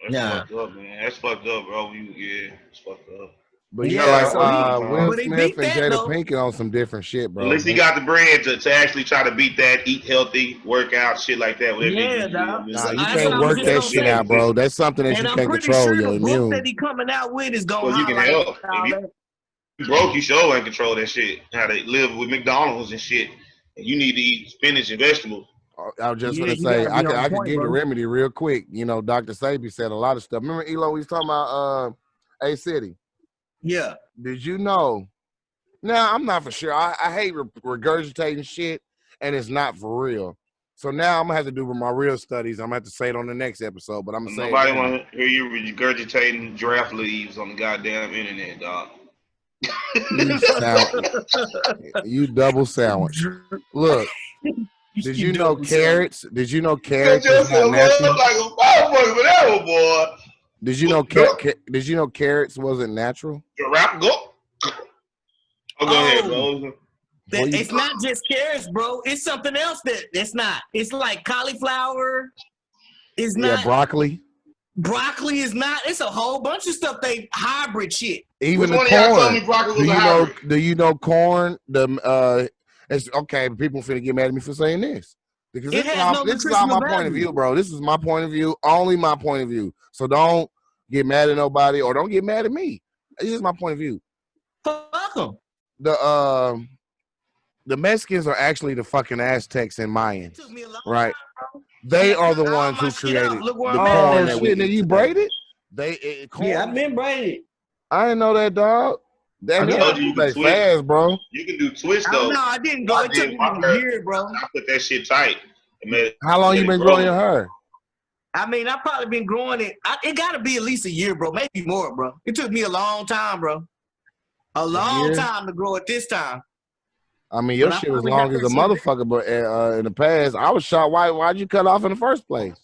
[SPEAKER 3] That's fucked up, man. That's fucked up, bro. It's fucked up.
[SPEAKER 1] But Will Smith and Jada Pinkett on some different shit, bro.
[SPEAKER 3] At least he got the bread to actually try to beat that, eat healthy, work out, shit like that.
[SPEAKER 2] Dog.
[SPEAKER 1] You can't work that shit out, bro. That's something that you can't control.
[SPEAKER 2] Sure
[SPEAKER 1] your
[SPEAKER 2] the
[SPEAKER 1] immune.
[SPEAKER 2] book that he coming out with is gonna
[SPEAKER 3] you can help. If you broke, you sure ain't control that shit. How they live with McDonald's and shit. And you need to eat spinach and vegetables.
[SPEAKER 1] I was just
[SPEAKER 2] Yeah,
[SPEAKER 1] gonna
[SPEAKER 2] you
[SPEAKER 1] say
[SPEAKER 2] gotta be on
[SPEAKER 1] I could
[SPEAKER 2] point,
[SPEAKER 1] give you the
[SPEAKER 2] bro.
[SPEAKER 1] remedy real quick. You know, Dr. Sabi said a lot of stuff. Remember, Elo, we was talking about A City.
[SPEAKER 2] Yeah.
[SPEAKER 1] Did you know? Now I'm not for sure. I hate regurgitating shit, and it's not for real. So now I'm gonna have to do my real studies. I'm gonna have to say it on the next episode, but I'm gonna say it
[SPEAKER 3] Nobody
[SPEAKER 1] now.
[SPEAKER 3] want to hear you regurgitating draft leaves on the goddamn internet, dog.
[SPEAKER 1] You double sandwich. Look, did you know carrots? Did you know
[SPEAKER 3] Cut
[SPEAKER 1] carrots is not
[SPEAKER 3] yourself
[SPEAKER 1] natural?
[SPEAKER 3] up like a motherfucker for that one, boy.
[SPEAKER 1] Did you know did you know carrots wasn't natural?
[SPEAKER 3] Giraffe, go. Oh, go ahead,
[SPEAKER 2] Oh,
[SPEAKER 3] bro.
[SPEAKER 2] it's not just carrots, bro. It's something else it's not. It's like cauliflower. It's not.
[SPEAKER 1] Broccoli.
[SPEAKER 2] Broccoli is not. It's a whole bunch of stuff. They hybrid shit.
[SPEAKER 1] Even
[SPEAKER 3] Which
[SPEAKER 1] the
[SPEAKER 3] one of y'all told
[SPEAKER 1] corn.
[SPEAKER 3] me broccoli was
[SPEAKER 1] Do
[SPEAKER 3] a
[SPEAKER 1] you know?
[SPEAKER 3] hybrid?
[SPEAKER 1] Do you know corn? It's okay. People finna get mad at me for saying this because
[SPEAKER 2] It has no
[SPEAKER 1] this is all my
[SPEAKER 2] nutritional
[SPEAKER 1] point of
[SPEAKER 2] value.
[SPEAKER 1] view, bro. This is my point of view, only my point of view. So don't get mad at nobody or don't get mad at me. It's just my point of view.
[SPEAKER 2] Fuck them.
[SPEAKER 1] The Mexicans are actually the fucking Aztecs and Mayans, right?
[SPEAKER 2] Time,
[SPEAKER 1] they are the ones who created the corn that we eat. You braided?
[SPEAKER 2] Yeah, I've been braided.
[SPEAKER 1] I didn't know that, dog.
[SPEAKER 3] I told you
[SPEAKER 1] They
[SPEAKER 3] can twist.
[SPEAKER 1] fast, bro.
[SPEAKER 3] You can do twist though.
[SPEAKER 2] No, I didn't go. It took me a year, bro.
[SPEAKER 3] I put that shit tight.
[SPEAKER 1] How long you been growing your hair?
[SPEAKER 2] I mean, I've probably been growing it. It got to be at least a year, bro. Maybe more, bro. It took me a long time, bro. A long time to grow it this time.
[SPEAKER 1] I mean, your shit was long as a motherfucker, but in the past, I was shocked. Why'd you cut off in the first place?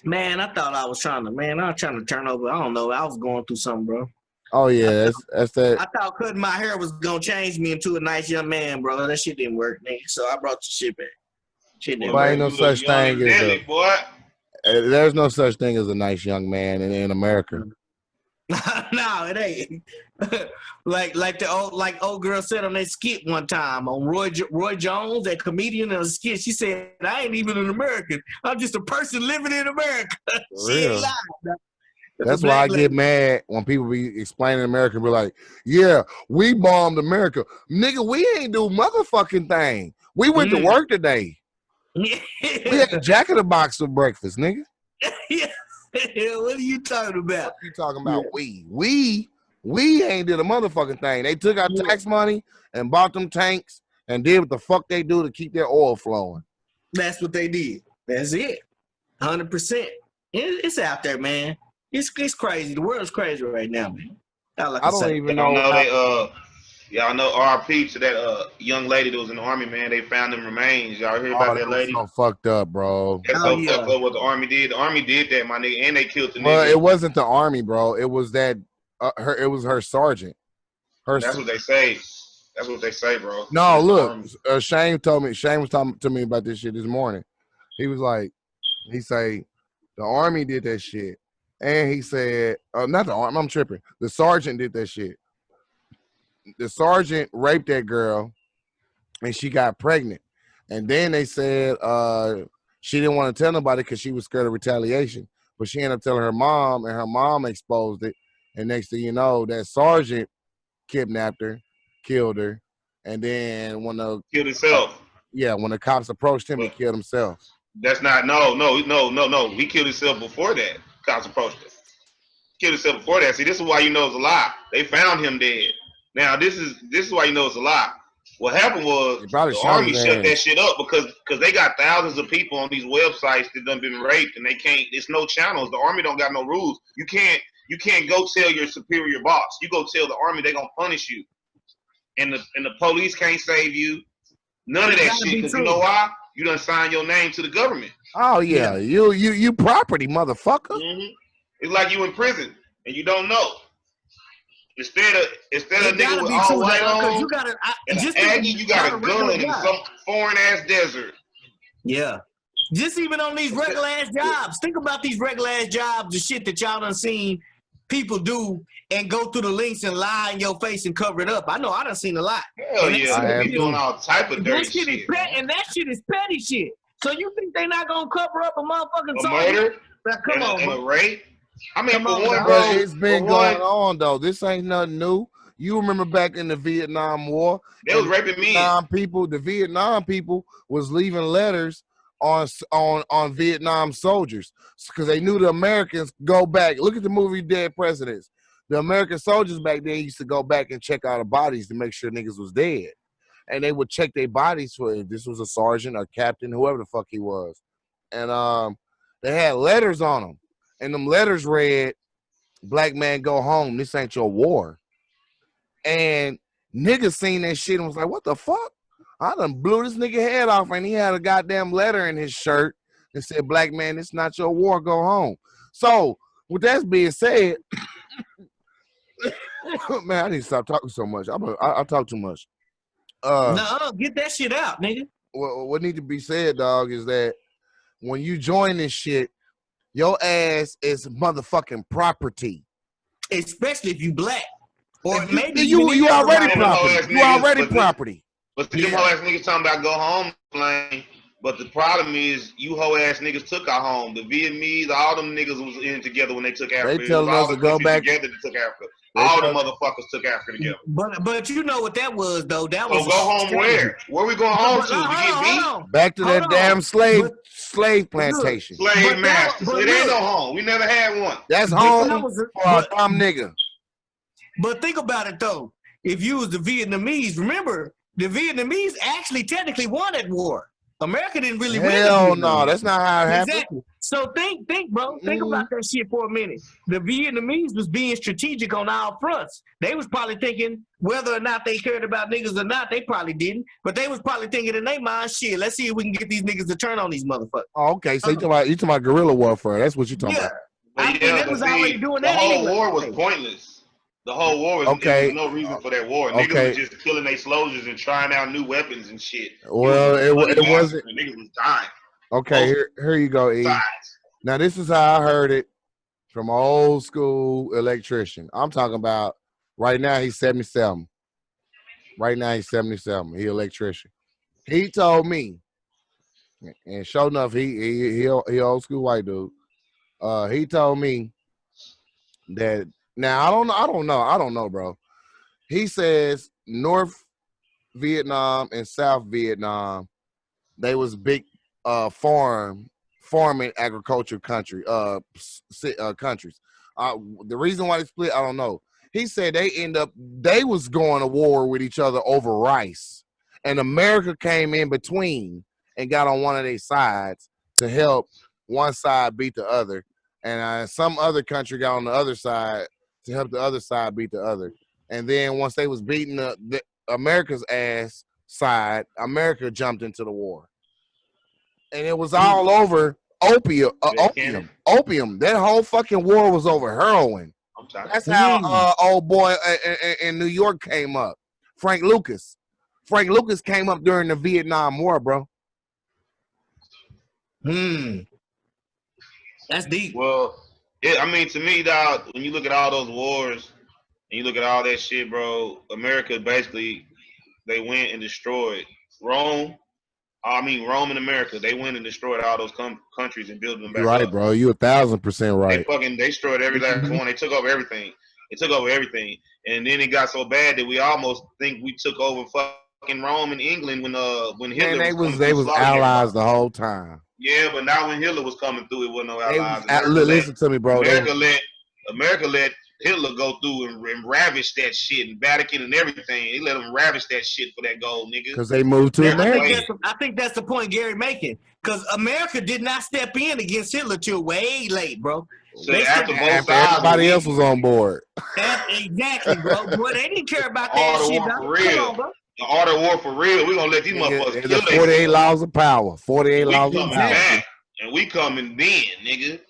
[SPEAKER 2] Man, I thought I was trying to turn over. I don't know. I was going through something, bro.
[SPEAKER 1] Oh, yeah. That's that.
[SPEAKER 2] I thought cutting my hair was going to change me into a nice young man, bro. That shit didn't work, nigga. So I brought the shit back. Shit didn't work.
[SPEAKER 1] Ain't no such thing as there's no such thing as a nice young man in America.
[SPEAKER 2] No, it ain't. like old girl said on that skit one time on Roy Jones, that comedian in a skit. She said, "I ain't even an American. I'm just a person living in America." She ain't lying.
[SPEAKER 1] That's why I get mad when people be explaining America. Be like, "Yeah, we bombed America, nigga. We ain't do motherfucking thing. We went to work today. We had Jack in the Box for breakfast, nigga."
[SPEAKER 2] Yeah. What are you talking about?
[SPEAKER 1] What you talking about? We ain't did a motherfucking thing. They took our tax money and bought them tanks and did what the fuck they do to keep their oil flowing.
[SPEAKER 2] That's what they did. That's it. 100%. It's out there, man. It's crazy. The world's crazy right now, man.
[SPEAKER 1] I don't even know.
[SPEAKER 3] Y'all know RP to that young lady that was in the army, man. They found them remains. Y'all heard about that lady?
[SPEAKER 1] So fucked up, bro.
[SPEAKER 3] That's so fucked up what the army did. The army did that, my nigga, and they killed the nigga.
[SPEAKER 1] Well, it wasn't the army, bro. It was that it was her sergeant.
[SPEAKER 3] That's what they say. That's what they say, bro.
[SPEAKER 1] No, look, Shane was talking to me about this shit this morning. He was like, he say the army did that shit, and he said, not the army. I'm tripping. The sergeant did that shit. The sergeant raped that girl and she got pregnant. And then they said she didn't want to tell nobody because she was scared of retaliation. But she ended up telling her mom, and her mom exposed it. And next thing you know, that sergeant kidnapped her, killed her. And then when
[SPEAKER 3] killed himself.
[SPEAKER 1] When the cops approached him, he killed himself.
[SPEAKER 3] That's not no. He killed himself before that. Cops approached him. Killed himself before that. See, this is why you know it's a lie. They found him dead. Now this is why you know it's a lie. What happened was the army shut that shit up because they got thousands of people on these websites that done been raped and they can't. It's no channels. The army don't got no rules. You can't go tell your superior boss. You go tell the army, they gonna punish you, and the police can't save you. None of that shit. Because you know why? You done signed your name to the government.
[SPEAKER 1] Oh yeah, you property, motherfucker.
[SPEAKER 3] Mm-hmm. It's like you in prison and you don't know. Instead of nigga with all white on, you got a gun in some foreign ass desert.
[SPEAKER 2] Yeah. Just even on these regular ass jobs. Think about these regular ass jobs, the shit that y'all done seen people do and go through the links and lie in your face and cover it up. I know I done seen a lot.
[SPEAKER 3] Hell yeah, they be doing all type of dirty shit.
[SPEAKER 2] And that shit is petty shit. So you think they not gonna cover up a motherfucking
[SPEAKER 3] murder?
[SPEAKER 2] Come on,
[SPEAKER 3] and a rape? I mean,
[SPEAKER 1] bro, it's been going on though. This ain't nothing new. You remember back in the Vietnam War?
[SPEAKER 3] They was raping me.
[SPEAKER 1] The Vietnam people was leaving letters on Vietnam soldiers because they knew the Americans go back. Look at the movie Dead Presidents. The American soldiers back then used to go back and check out the bodies to make sure niggas was dead. And they would check their bodies for if this was a sergeant or captain, whoever the fuck he was. And they had letters on them. And them letters read, "Black man, go home. This ain't your war." And niggas seen that shit and was like, what the fuck? I done blew this nigga head off, and he had a goddamn letter in his shirt that said, "Black man, it's not your war, go home." So, with that being said, man, I need to stop talking so much. I talk too much.
[SPEAKER 2] No, get that shit out, nigga.
[SPEAKER 1] What need to be said, dog, is that when you join this shit, your ass is motherfucking property.
[SPEAKER 2] Especially if you black. Or
[SPEAKER 1] if
[SPEAKER 2] maybe
[SPEAKER 1] you already property. You already property.
[SPEAKER 3] But them hoe ass niggas talking about go home playing. But the problem is, you hoe ass niggas took our home. The Vietnamese, all them niggas was in together when they took Africa.
[SPEAKER 1] They telling us to go back
[SPEAKER 3] together to took Africa. All the motherfuckers took Africa together.
[SPEAKER 2] But you know what that was though. That was
[SPEAKER 3] go home where? Where we going home to? You get beat?
[SPEAKER 1] Back to that damn slave plantation.
[SPEAKER 3] Slave masters. It ain't no home. We never had one.
[SPEAKER 1] That's home for a dumb nigga.
[SPEAKER 2] But think about it though. If you was the Vietnamese, remember the Vietnamese actually technically won that war. America didn't really win.
[SPEAKER 1] Hell no, that's not how it happened.
[SPEAKER 2] Exactly. So think, bro. Think about that shit for a minute. The Vietnamese was being strategic on all fronts. They was probably thinking whether or not they cared about niggas or not. They probably didn't, but they was probably thinking in their mind, shit. Let's see if we can get these niggas to turn on these motherfuckers.
[SPEAKER 1] Oh, okay. So you talking about guerrilla warfare? That's what you talking about.
[SPEAKER 2] I think they was already doing that.
[SPEAKER 3] The whole war was pointless. The whole war was there was no reason for that war. Niggas was just killing their soldiers and trying out new weapons and shit.
[SPEAKER 1] Well, it wasn't.
[SPEAKER 3] Niggas was dying.
[SPEAKER 1] Okay, here you go, E. Now this is how I heard it from an old school electrician. I'm talking about right now. He's 77. Right now he's 77. He electrician. He told me, and sure enough, he old school white dude. He told me that. Now I don't know, bro. He says North Vietnam and South Vietnam, they was big farming agriculture countries. The reason why they split, I don't know. He said they was going to war with each other over rice, and America came in between and got on one of their sides to help one side beat the other, and some other country got on the other side to help the other side beat the other. And then once they was beating the America's ass side, America jumped into the war. And it was all over opium. That whole fucking war was over heroin. That's how old boy in New York came up. Frank Lucas. Frank Lucas came up during the Vietnam War, bro.
[SPEAKER 2] That's deep.
[SPEAKER 3] Well, I mean, to me, dog, when you look at all those wars and you look at all that shit, bro, America basically, they went and destroyed Rome. Rome and America, they went and destroyed all those countries and built them back
[SPEAKER 1] up. Right, bro. You 1,000% right.
[SPEAKER 3] They destroyed every last one. They took over everything. And then it got so bad that we almost think we took over fucking Rome and England when Hitler
[SPEAKER 1] they was allies the whole time.
[SPEAKER 3] Yeah, but now when Hitler was coming through, it wasn't no allies.
[SPEAKER 1] Listen to me, bro.
[SPEAKER 3] America let Hitler go through and ravish that shit, and Vatican and everything. He let them ravish that shit for that gold, nigga.
[SPEAKER 1] Because they moved to America.
[SPEAKER 2] I think that's the point Gary making. Because America did not step in against Hitler till way late, bro.
[SPEAKER 3] So after both sides,
[SPEAKER 1] everybody else was on board.
[SPEAKER 2] Exactly, bro. Boy, they didn't care about that shit.
[SPEAKER 3] Come on, bro. The art of war for real. We're going to let these motherfuckers kill
[SPEAKER 1] the 48 laws of power. 48 laws of power.
[SPEAKER 3] Back, and we coming then, nigga.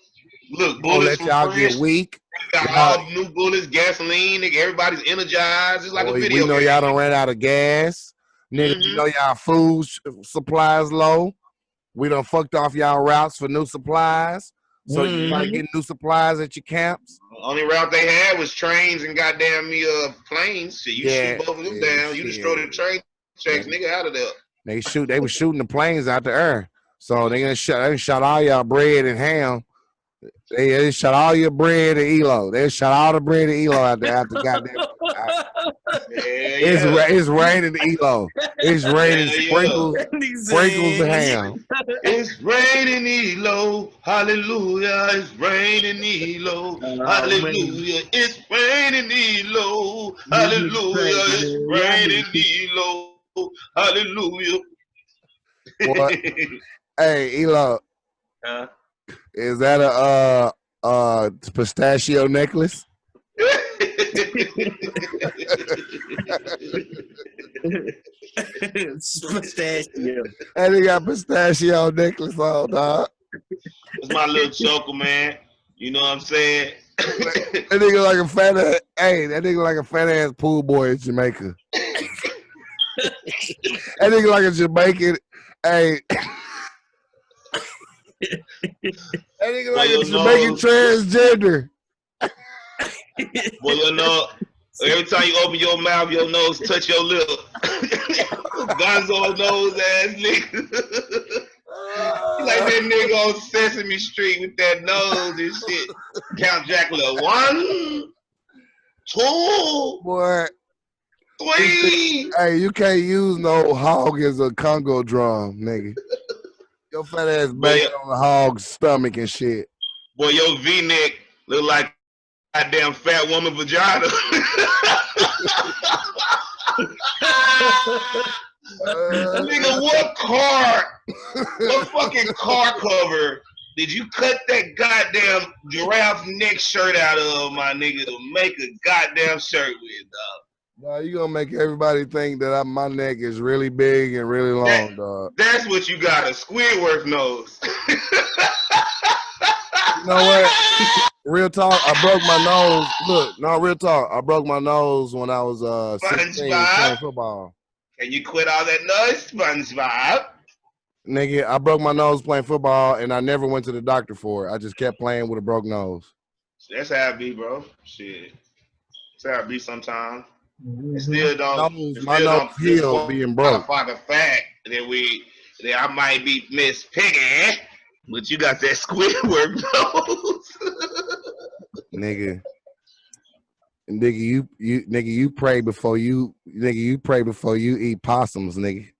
[SPEAKER 3] Look, bullets
[SPEAKER 1] let y'all get weak.
[SPEAKER 3] We got all new bullets, gasoline, nigga. Everybody's energized. It's like a video.
[SPEAKER 1] We know y'all done ran out of gas. Nigga, you know y'all food supplies low. We done fucked off y'all routes for new supplies. So you might get new supplies at your camps.
[SPEAKER 3] The only route they had was trains and goddamn planes. So you shoot both of them down. You destroy the train tracks, nigga, out of there.
[SPEAKER 1] They were shooting the planes out the air. So they shot all y'all bread and ham. They shot all your bread and ELO. They shot all the bread and ELO out there after goddamn It's raining Elo. It's raining sprinkles and ham.
[SPEAKER 3] It's raining Elo. Hallelujah. It's raining Elo. Hallelujah. It's raining Elo. Hallelujah. It's raining Elo. Hallelujah.
[SPEAKER 1] What? Hey, Elo. Is that a pistachio necklace?
[SPEAKER 2] Pistachio.
[SPEAKER 1] And he got pistachio necklace on, dog.
[SPEAKER 3] It's my little choker, man. You know what I'm saying?
[SPEAKER 1] That nigga like a fat ass. Hey, that nigga like a fat ass pool boy in Jamaica. That nigga like a Jamaican. Hey. That nigga like a Jamaican transgender.
[SPEAKER 3] Well, you know, every time you open your mouth, your nose touch your lip. Gonzo nose ass nigga. You like that nigga on Sesame Street with that nose and shit. Count Dracula. 1, 2,
[SPEAKER 1] Boy.
[SPEAKER 3] 3.
[SPEAKER 1] Hey, you can't use no hog as a Congo drum, nigga. Your fat ass banging on the hog's stomach and shit.
[SPEAKER 3] Boy, your V-neck look like a goddamn fat woman vagina. Nigga, what fucking car cover did you cut that goddamn giraffe neck shirt out of, my nigga, to make a goddamn shirt with, dog?
[SPEAKER 1] No, you gonna make everybody think that my neck is really big and really long, dog.
[SPEAKER 3] That's what you got, a Squidward nose.
[SPEAKER 1] You know what? Real talk, I broke my nose. Look, no, real talk. I broke my nose when I was 16 playing football.
[SPEAKER 3] Can you quit all that noise, SpongeBob?
[SPEAKER 1] Nigga, I broke my nose playing football, and I never went to the doctor for it. I just kept playing with a broke nose.
[SPEAKER 3] That's how it be, bro. Shit. That's how it be sometimes. It still don't.
[SPEAKER 1] My nose healed being broke.
[SPEAKER 3] For the fact that I might be Miss Piggy, but you got that Squidward nose.
[SPEAKER 1] Nigga, you pray before you eat possums, nigga.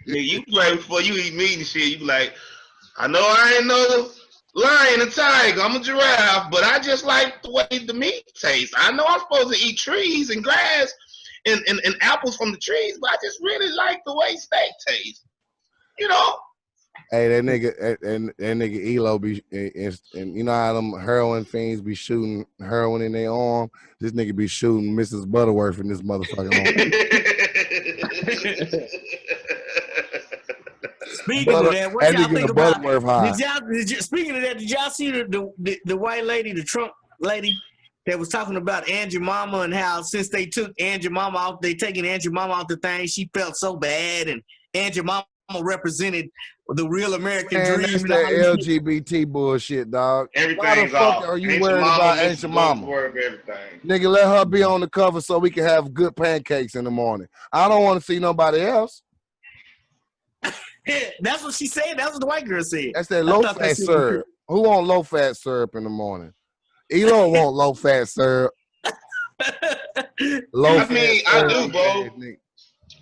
[SPEAKER 3] Nigga, you pray before you eat meat and shit. You be like, I know I ain't no lion and tiger, I'm a giraffe, but I just like the way the meat tastes. I know I'm supposed to eat trees and grass and apples from the trees, but I just really like the way steak tastes. You know?
[SPEAKER 1] Hey, that nigga Elo be and you know how them heroin fiends be shooting heroin in their arm? This nigga be shooting Mrs. Butterworth in this motherfucking arm.
[SPEAKER 2] Speaking of that, what y'all think about? Speaking of that, did y'all see the white lady, the Trump lady, that was talking about Aunt Mama and how since they took Aunt Mama out, they taking Aunt Mama out the thing, she felt so bad, and Aunt Mama represented the real American dream.
[SPEAKER 1] That's that LGBT bullshit, dog. Why the fuck are you worried about Aunt Mama? Nigga, let her be on the cover so we can have good pancakes in the morning. I don't want to see nobody else.
[SPEAKER 2] That's what she said. That's what the white girl said.
[SPEAKER 1] That's that low-fat syrup. Who want low-fat syrup in the morning? You don't want low-fat syrup.
[SPEAKER 3] I mean, I do, bro.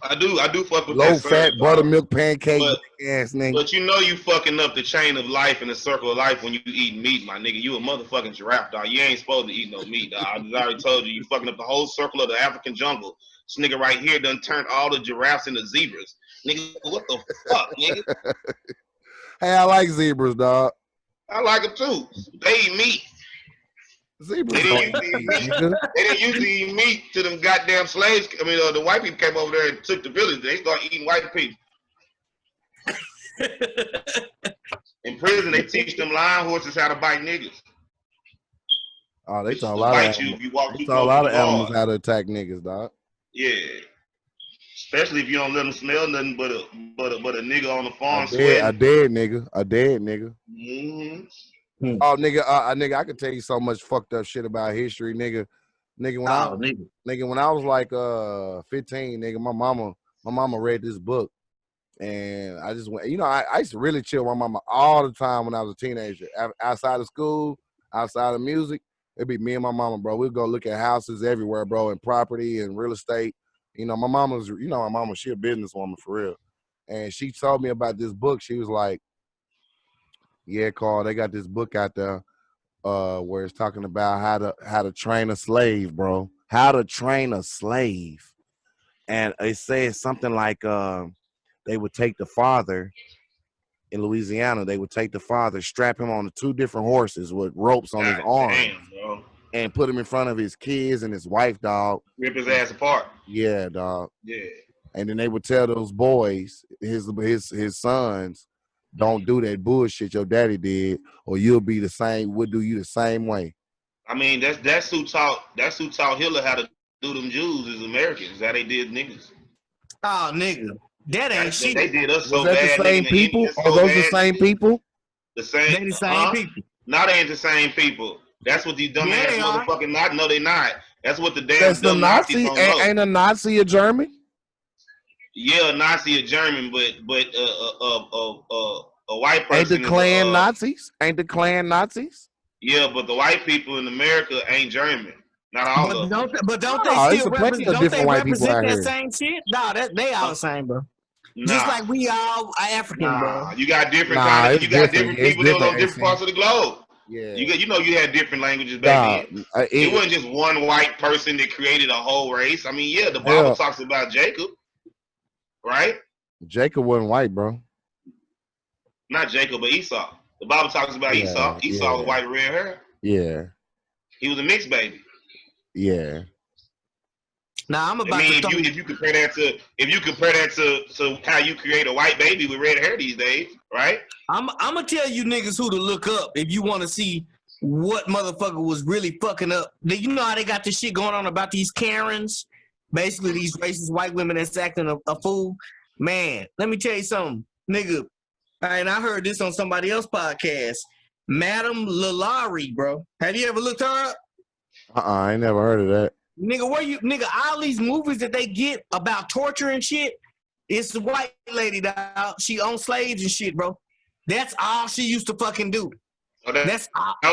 [SPEAKER 3] I do fuck with
[SPEAKER 1] low-fat buttermilk pancake ass nigga.
[SPEAKER 3] But you know you fucking up the chain of life and the circle of life when you eat meat, my nigga. You a motherfucking giraffe, dog. You ain't supposed to eat no meat, dog. I already told you. You fucking up the whole circle of the African jungle. This nigga right here done turned all the giraffes into zebras. Nigga, what the fuck, nigga?
[SPEAKER 1] Hey, I like zebras, dog.
[SPEAKER 3] I like them too. They eat meat.
[SPEAKER 1] Zebras
[SPEAKER 3] they didn't used to eat meat till them goddamn slaves. I mean, the white people came over there and took the village. They started eating white people. In prison, they teach them lion horses how to bite niggas.
[SPEAKER 1] Oh, they taught a lot of animals how to attack niggas, dog.
[SPEAKER 3] Yeah. Especially if you don't let them smell nothing but a nigga on the farm
[SPEAKER 1] a dead nigga.
[SPEAKER 3] Mm-hmm.
[SPEAKER 1] Oh, nigga, I could tell you so much fucked up shit about history, nigga. When I was like 15, nigga, my mama read this book, and I just went. You know, I used to really chill with my mama all the time when I was a teenager. Outside of school, outside of music, it'd be me and my mama, bro. We'd go look at houses everywhere, bro, and property and real estate. You know, my mama's, my mama, she a businesswoman for real. And she told me about this book. She was like, yeah, Carl, they got this book out there where it's talking about how to train a slave, bro. How to train a slave. And it says something like they would take the father in Louisiana, they would take the father, strap him on 2 different horses with ropes on his arms,
[SPEAKER 3] bro.
[SPEAKER 1] And put him in front of his kids and his wife, dog.
[SPEAKER 3] Rip his ass apart.
[SPEAKER 1] Yeah, dog.
[SPEAKER 3] Yeah.
[SPEAKER 1] And then they would tell those boys, his sons, don't do that bullshit your daddy did, or you'll be the same. We'll do you the same way.
[SPEAKER 3] I mean, that's who taught Hitler how to do them Jews as Americans. How they did niggas.
[SPEAKER 2] Oh, nigga, that ain't shit.
[SPEAKER 3] They did us so
[SPEAKER 1] Was that
[SPEAKER 3] bad.
[SPEAKER 1] The same people? Are those the same people?
[SPEAKER 3] The same.
[SPEAKER 2] They the same people.
[SPEAKER 3] No, they ain't the same people. That's what these dumbass motherfucking not. No, they not. That's what the damn
[SPEAKER 1] That's the
[SPEAKER 3] dumb
[SPEAKER 1] Nazi.
[SPEAKER 3] Nazis don't know.
[SPEAKER 1] Ain't a Nazi a German?
[SPEAKER 3] Yeah, a Nazi a German, but a white person.
[SPEAKER 1] Ain't the Klan Nazis? Ain't the Klan Nazis?
[SPEAKER 3] Yeah, but the white people in America ain't German. Not all of them.
[SPEAKER 2] But don't they still represent that same shit? No, they all the same, bro. Nah. Just like we all are African, bro.
[SPEAKER 3] You got different different people that on different parts of the globe. Yeah, you had different languages back then. It wasn't just one white person that created a whole race. I mean, yeah, the Bible talks about Jacob, right?
[SPEAKER 1] Jacob wasn't white, bro.
[SPEAKER 3] Not Jacob, but Esau. The Bible talks about Esau. Esau was white, red hair.
[SPEAKER 1] Yeah,
[SPEAKER 3] he was a mixed baby.
[SPEAKER 1] Yeah.
[SPEAKER 2] Now I'm about
[SPEAKER 3] if you compare that to how you create a white baby with red hair these days, right?
[SPEAKER 2] I'm gonna tell you niggas who to look up if you want to see what motherfucker was really fucking up. You know how they got this shit going on about these Karens, basically these racist white women that's acting a fool. Man, let me tell you something, nigga. And I heard this on somebody else's podcast. Madame Lalaurie, bro. Have you ever looked her up?
[SPEAKER 1] I ain't never heard of that.
[SPEAKER 2] Nigga, all these movies that they get about torture and shit, it's the white lady that she owns slaves and shit, bro. That's all she used to fucking do.
[SPEAKER 3] Oh, that was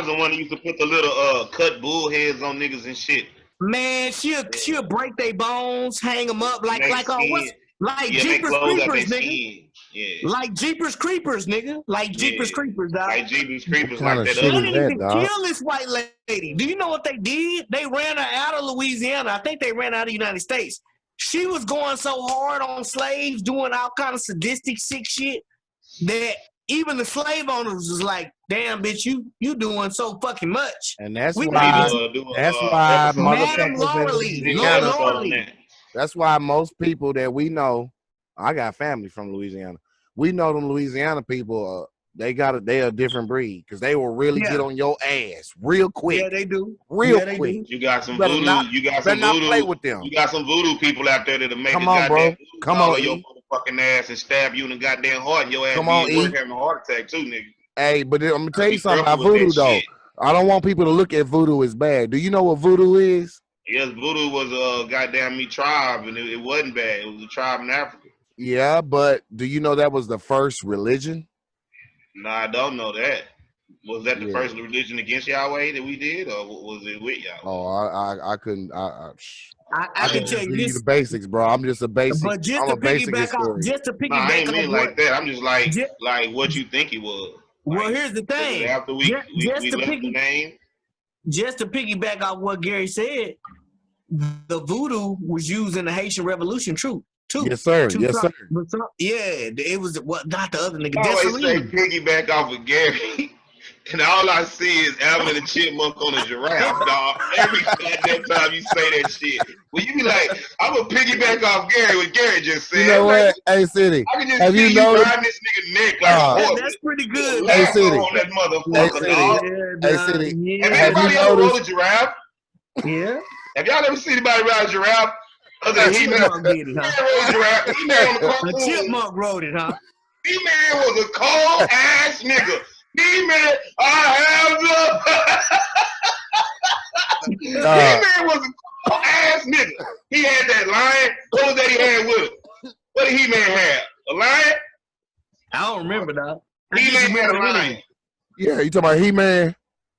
[SPEAKER 3] the one that used to put the little cut bull heads on niggas and shit.
[SPEAKER 2] Man, she'll break their bones, hang them up like Jeepers Creepers, nigga. Yeah. Like Jeepers Creepers, nigga. Like Jeepers Creepers, dog.
[SPEAKER 3] Like Jeepers Creepers, like that.
[SPEAKER 2] They didn't even kill this white lady. Do you know what they did? They ran her out of Louisiana. I think they ran out of the United States. She was going so hard on slaves, doing all kind of sadistic, sick shit, that even the slave owners was like, "Damn, bitch, you doing so fucking much."
[SPEAKER 1] And that's why
[SPEAKER 2] Madame Lalaurie.
[SPEAKER 1] That's why most people that we know. I got family from Louisiana. We know them Louisiana people. They a different breed because they will really get on your ass real quick.
[SPEAKER 2] Yeah, they do.
[SPEAKER 1] Real quick.
[SPEAKER 3] You got some voodoo. You got some voodoo.
[SPEAKER 1] Play with them.
[SPEAKER 3] You got some voodoo people out there that'll make
[SPEAKER 1] Come on, bro. Come on,
[SPEAKER 3] your motherfucking ass and stab you in the goddamn heart, and your ass having a heart attack too, nigga.
[SPEAKER 1] Hey, but I'm gonna tell you something about voodoo though. I don't want people to look at voodoo as bad. Do you know what voodoo is?
[SPEAKER 3] Yes, voodoo was a goddamn tribe, and it wasn't bad. It was a tribe in Africa.
[SPEAKER 1] Yeah, but do you know that was the first religion?
[SPEAKER 3] No, I don't know that. Was that the first religion against Yahweh that we did, or was it with Yahweh?
[SPEAKER 1] Oh, I couldn't. I
[SPEAKER 2] can tell you
[SPEAKER 1] the basics, bro. I'm just a basic.
[SPEAKER 2] But just to piggyback off,
[SPEAKER 3] I ain't mean like that. I'm just like what you think it was.
[SPEAKER 2] Well, here's the thing.
[SPEAKER 3] After we left the name.
[SPEAKER 2] Just to piggyback off what Gary said, the voodoo was used in the Haitian Revolution, too.
[SPEAKER 1] Yes, sir.
[SPEAKER 2] Yeah, it was not the other nigga.
[SPEAKER 3] I always say piggyback off of Gary, and all I see is Alvin and the Chipmunk on a giraffe, dog. Every goddamn time you say that shit, well, you be like, I'm gonna piggyback off Gary. What Gary just said.
[SPEAKER 1] You know what? Hey, City.
[SPEAKER 3] I can just see you riding this nigga neck like a horse.
[SPEAKER 2] That's pretty good.
[SPEAKER 1] Hey, City.
[SPEAKER 3] On that motherfucker, dog.
[SPEAKER 1] Hey, City.
[SPEAKER 2] Yeah.
[SPEAKER 3] Have anybody ever rode a giraffe?
[SPEAKER 2] Yeah.
[SPEAKER 3] Have y'all ever seen anybody ride a giraffe?
[SPEAKER 2] A chipmunk did it, huh? A chipmunk rode it, huh?
[SPEAKER 3] He-Man was a cold ass nigga. He-Man, He-Man was a cold ass nigga. He had that lion. What was that he had with him? What did He-Man have? A lion?
[SPEAKER 2] I don't remember that.
[SPEAKER 3] He-Man had a lion.
[SPEAKER 1] Yeah, you talking about He-Man?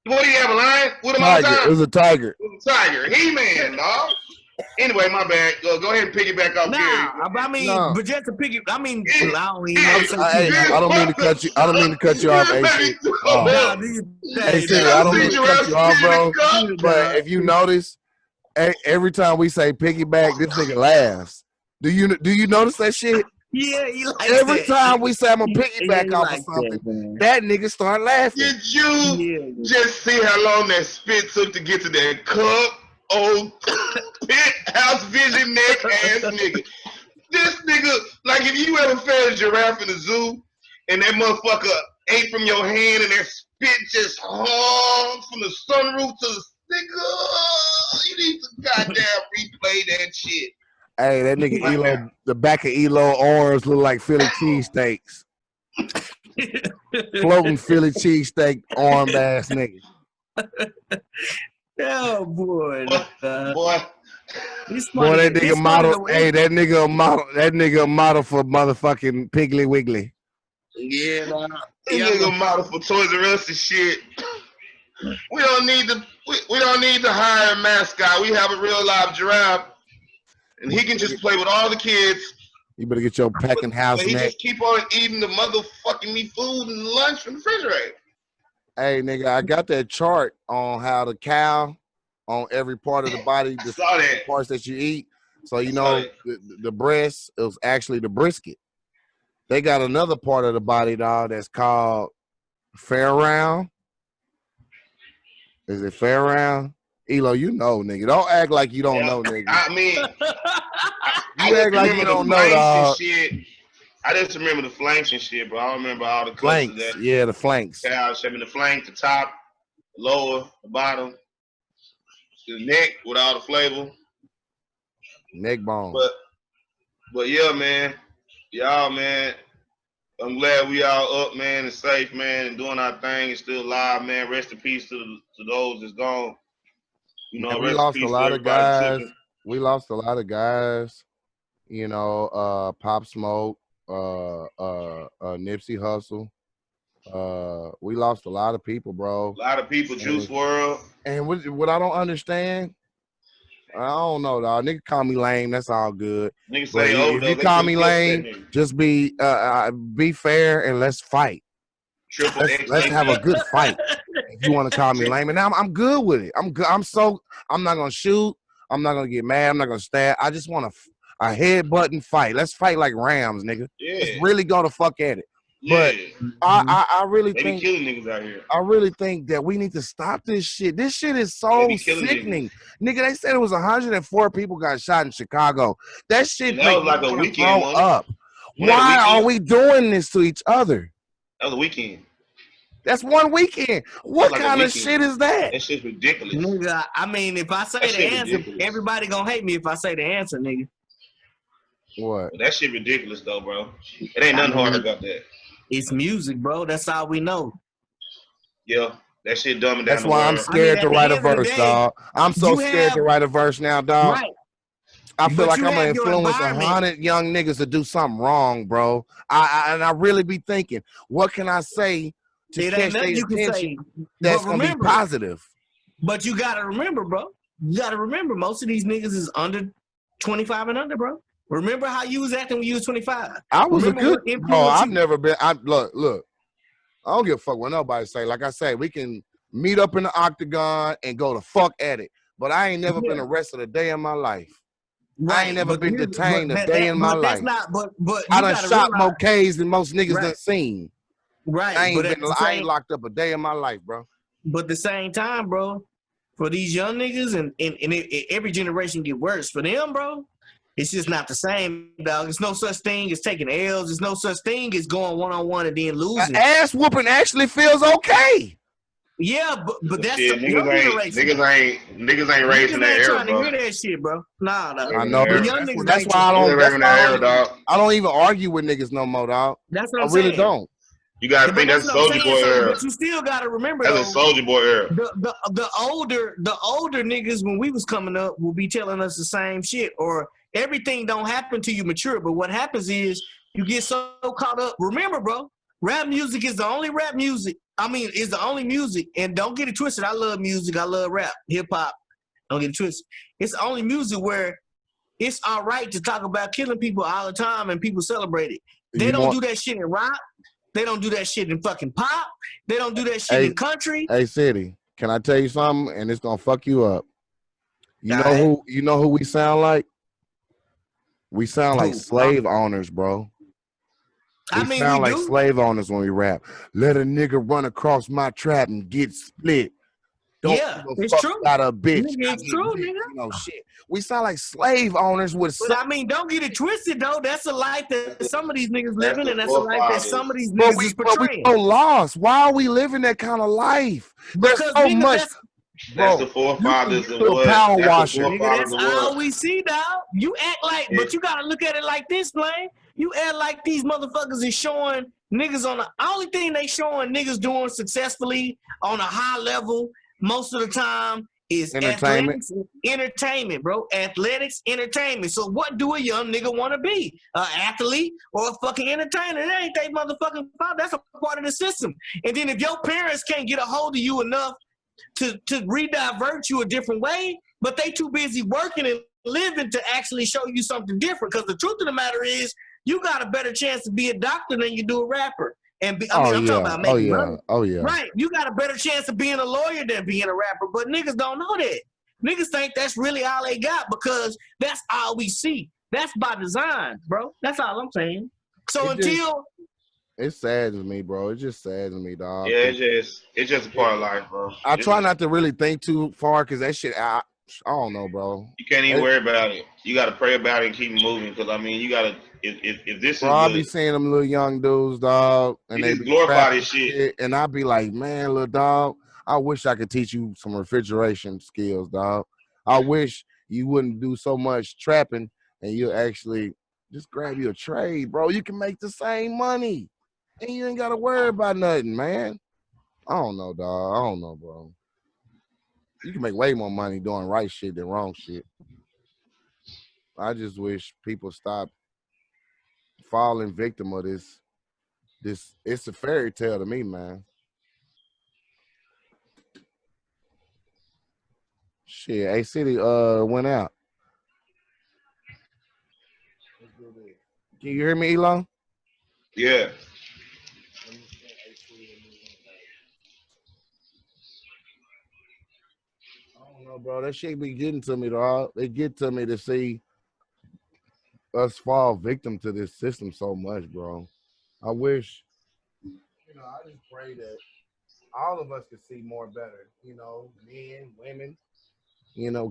[SPEAKER 3] What do you have, a lion? With him all the
[SPEAKER 1] Tiger.
[SPEAKER 3] time?
[SPEAKER 1] It was a tiger.
[SPEAKER 3] It was a tiger. He-Man, dog. Anyway, my bad. Go ahead and piggyback off Gary.
[SPEAKER 2] I mean,
[SPEAKER 1] No.
[SPEAKER 2] but just to piggy, I mean, I don't even
[SPEAKER 1] I don't mean to cut you. I don't mean to cut you off, AC. AC, I don't mean to cut you off, bro. But if you notice, every time we say piggyback, this nigga laughs. Do you notice that shit?
[SPEAKER 2] Yeah, he likes
[SPEAKER 1] Every
[SPEAKER 2] that.
[SPEAKER 1] time we say I'm gonna piggyback off of something, that nigga start laughing.
[SPEAKER 3] Did you just see how long that spit took to get to that cup? Old pit house vision neck ass nigga. This nigga, like if you ever fed a giraffe in the zoo and that motherfucker ate from your hand and that spit just hung from the sunroof to the nigga, you need to goddamn replay that shit.
[SPEAKER 1] Hey, that nigga Elo, the back of Elo arms look like Philly cheesesteaks. Floating Philly cheesesteak arm ass nigga.
[SPEAKER 2] Oh boy,
[SPEAKER 3] boy.
[SPEAKER 1] Boy, that nigga model. Hey, that nigga a model. That nigga a model for motherfucking Piggly Wiggly.
[SPEAKER 2] Yeah,
[SPEAKER 3] that nigga a model for Toys R Us and shit. We don't need to. We don't need to hire a mascot. We have a real live giraffe, and he can just play with all the kids.
[SPEAKER 1] You better get your packing house.
[SPEAKER 3] But he just keep on eating the motherfucking meat food and lunch from the refrigerator.
[SPEAKER 1] Hey, nigga, I got that chart on how the cow on every part of the body, the parts that you eat. So, you know, the breast, it was actually the brisket. They got another part of the body, dog, that's called fair round. Is it fair round? Elo, you know, nigga. Don't act like you don't know, nigga.
[SPEAKER 3] I mean,
[SPEAKER 1] you act like you don't know, dog.
[SPEAKER 3] Shit. I just remember the flanks and shit, bro. I don't remember all the
[SPEAKER 1] flanks.
[SPEAKER 3] That
[SPEAKER 1] yeah, the flanks.
[SPEAKER 3] Cow, I mean the flank, the top, the lower, the bottom, the neck with all the flavor.
[SPEAKER 1] Neck bone.
[SPEAKER 3] But yeah, man. Y'all, man. I'm glad we all up, man, and safe, man, and doing our thing and still alive, man. Rest in peace to those that's gone. You know,
[SPEAKER 1] we lost a lot of guys. We lost a lot of guys. You know, Pop Smoke, Nipsey Hussle. We lost a lot of people, bro.
[SPEAKER 3] A lot of people, Juice WRLD.
[SPEAKER 1] And what I don't understand, I don't know, dog. Nigga call me lame. That's all good.
[SPEAKER 3] Nigga say,
[SPEAKER 1] if you call me lame, just be fair and let's fight. Let's have a good fight. If you want to call me lame, and I'm good with it. I'm good. I'm not gonna shoot. I'm not gonna get mad. I'm not gonna stab. I just want a headbutt and fight. Let's fight like Rams, nigga.
[SPEAKER 3] Yeah.
[SPEAKER 1] Let's really go to fuck at it.
[SPEAKER 3] Yeah.
[SPEAKER 1] But I really
[SPEAKER 3] they
[SPEAKER 1] think
[SPEAKER 3] killing niggas out here.
[SPEAKER 1] I really think that we need to stop this shit. This shit is so sickening. Nigga, they said it was 104 people got shot in Chicago. That shit
[SPEAKER 3] that was like a weekend
[SPEAKER 1] up. Why are we doing this to each other?
[SPEAKER 3] That was a weekend.
[SPEAKER 1] That's one weekend. What kind of shit is that?
[SPEAKER 3] That shit's ridiculous.
[SPEAKER 2] Nigga, I mean, if I say the answer, everybody gonna hate me if I say the answer, nigga.
[SPEAKER 1] What?
[SPEAKER 3] But that shit ridiculous though, bro. It ain't nothing hard about that.
[SPEAKER 2] It's music, bro. That's all we know.
[SPEAKER 3] Yeah, that shit dumbing down.
[SPEAKER 1] That's why I'm scared to write a verse, dog. I'm so scared to write a verse now, dog. Right. I feel like I'm gonna influence 100 young niggas to do something wrong, bro. I really be thinking, what can I say to catch their attention that's gonna be positive?
[SPEAKER 2] But you gotta remember, bro. You gotta remember, most of these niggas is under 25 and under, bro. Remember how you was acting when you was 25?
[SPEAKER 1] I was a good bro. I've never been. Look. I don't give a fuck what nobody say. Like I say, we can meet up in the octagon and go to fuck at it. But I ain't never been arrested a day in my life. Right, I ain't never been detained a day in my life.
[SPEAKER 2] But
[SPEAKER 1] I done shot more K's than most niggas done seen.
[SPEAKER 2] Right.
[SPEAKER 1] I ain't locked up a day in my life, bro.
[SPEAKER 2] But at the same time, bro, for these young niggas and every generation get worse. For them, bro, it's just not the same, dog. There's no such thing as taking L's. There's no such thing as going one-on-one and then losing.
[SPEAKER 1] Ass whooping actually feels okay.
[SPEAKER 2] Yeah, but that's
[SPEAKER 3] the niggas ain't raised in that era,
[SPEAKER 2] trying to hear that shit, bro. Nah.
[SPEAKER 1] I know. That's why I don't even argue with niggas no more, dog.
[SPEAKER 2] That's what I'm saying.
[SPEAKER 1] I really don't.
[SPEAKER 3] You gotta think that's Soulja Boy era.
[SPEAKER 2] But you still gotta remember
[SPEAKER 3] that's a Soulja Boy era.
[SPEAKER 2] The older niggas when we was coming up will be telling us the same shit. Or everything don't happen till you mature. But what happens is you get so caught up. Remember, bro, rap music is the only rap music I mean, it's the only music, and don't get it twisted. I love music. I love rap, hip hop. Don't get it twisted. It's the only music where it's all right to talk about killing people all the time and people celebrate it. They don't do that shit in rock. They don't do that shit in fucking pop. They don't do that shit in country.
[SPEAKER 1] Hey, City, can I tell you something? And it's gonna fuck you up. You know who we sound like? We sound like slave owners, bro. We sound like slave owners when we rap. Let a nigga run across my trap and get split. Don't
[SPEAKER 2] it's true.
[SPEAKER 1] Got a bitch.
[SPEAKER 2] It's true, nigga.
[SPEAKER 1] You know, shit. We sound like slave owners with.
[SPEAKER 2] But I mean, don't get it twisted though. That's a life that some of these niggas living, and that's a life that some of these niggas is portraying.
[SPEAKER 1] But we so lost. Why are we living that kind of life? There's so much.
[SPEAKER 3] That's the forefathers of what?
[SPEAKER 1] Power washer.
[SPEAKER 2] Nigga, that's all we see, dog. You act like, but you gotta look at it like this, Blaine. You act like these motherfuckers is showing niggas on the only thing they showing niggas doing successfully on a high level most of the time is athletics, entertainment, bro. Athletics, entertainment. So what do a young nigga want to be? An athlete or a fucking entertainer? That ain't they motherfucking fault. That's a part of the system. And then if your parents can't get a hold of you enough to re-divert you a different way, but they too busy working and living to actually show you something different. Because the truth of the matter is, you got a better chance to be a doctor than you do a rapper. And I'm talking about making money.
[SPEAKER 1] Oh yeah.
[SPEAKER 2] Right. You got a better chance of being a lawyer than being a rapper. But niggas don't know that. Niggas think that's really all they got because that's all we see. That's by design, bro. That's all I'm saying. So
[SPEAKER 1] it saddens me, bro. It just saddens me, dog.
[SPEAKER 3] Yeah, it's just a part of life, bro.
[SPEAKER 1] I try not to really think too far because that shit, I don't know, bro.
[SPEAKER 3] You can't even worry about it. You got to pray about it and keep moving because, I mean, you got to, if this
[SPEAKER 1] bro,
[SPEAKER 3] is
[SPEAKER 1] I'll be seeing them little young dudes, dog. And they
[SPEAKER 3] glorify this shit.
[SPEAKER 1] And I'll be like, man, little dog, I wish I could teach you some refrigeration skills, dog. I wish you wouldn't do so much trapping and you actually just grab you a trade, bro. You can make the same money. And you ain't got to worry about nothing, man. I don't know, dog. I don't know, bro. You can make way more money doing right shit than wrong shit. I just wish people stop falling victim of this. It's a fairy tale to me, man. Shit, A-City went out. Can you hear me, Elon?
[SPEAKER 3] Yeah.
[SPEAKER 1] Bro, that shit be getting to me, dog. They get to me to see us fall victim to this system so much, bro. I wish, I just pray that all of us could see more better, men, women,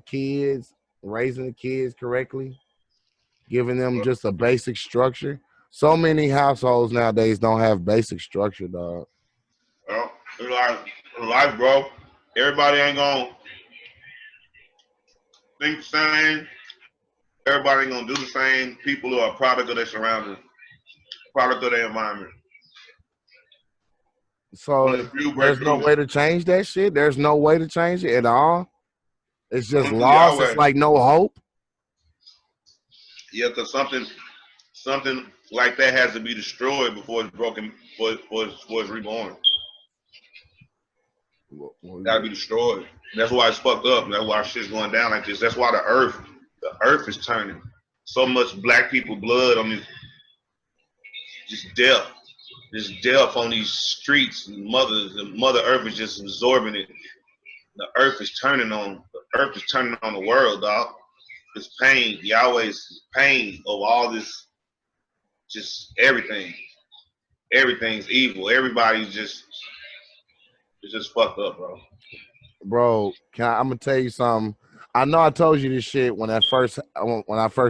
[SPEAKER 1] kids, raising the kids correctly, giving them just a basic structure. So many households nowadays don't have basic structure, dog.
[SPEAKER 3] Well, life, bro. Everybody ain't gonna think the same. Everybody ain't gonna do the same. People are a product of their surroundings, product of their environment.
[SPEAKER 1] So there's no way to change that shit? There's no way to change it at all? It's just lost? It's like no hope?
[SPEAKER 3] Yeah, because something like that has to be destroyed before it's broken, before it's reborn. Gotta be destroyed. That's why it's fucked up. That's why shit's going down like this. That's why the earth is turning. So much black people blood on this, just death on these streets. And Mother Earth is just absorbing it. The earth is turning on the world, dog. It's pain. Yahweh's pain of all this, just everything. Everything's evil. Everybody's just, it's just fucked up, bro.
[SPEAKER 1] Bro, I'm gonna tell you something. I know I told you this shit when I first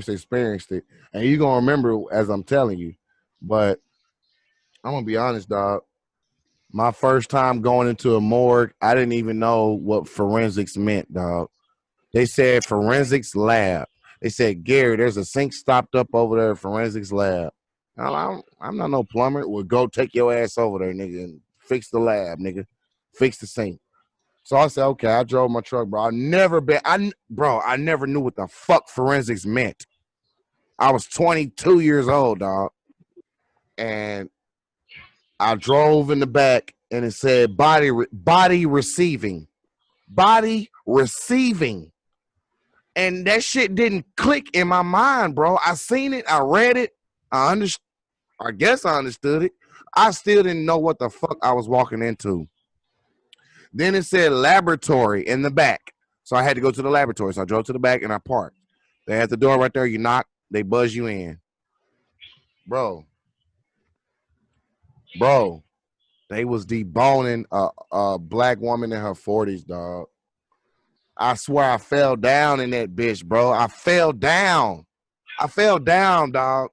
[SPEAKER 1] experienced it, and you're gonna remember as I'm telling you. But I'm gonna be honest, dog. My first time going into a morgue, I didn't even know what forensics meant, dog. They said forensics lab. They said, Gary, there's a sink stopped up over there at forensics lab. I'm not no plumber. Well, go take your ass over there, nigga, and fix the lab, nigga. Fix the sink. So I said, okay, I drove my truck, bro. I never knew what the fuck forensics meant. I was 22 years old, dog. And I drove in the back and it said body receiving, and that shit didn't click in my mind, bro. I seen it, I read it, I guess I understood it. I still didn't know what the fuck I was walking into. Then it said laboratory in the back, so I had to go to the laboratory. So I drove to the back and I parked. They had the door right there. You knock, they buzz you in, bro. Bro, they was deboning a black woman in her 40s, dog. I swear I fell down in that bitch, bro. I fell down, dog.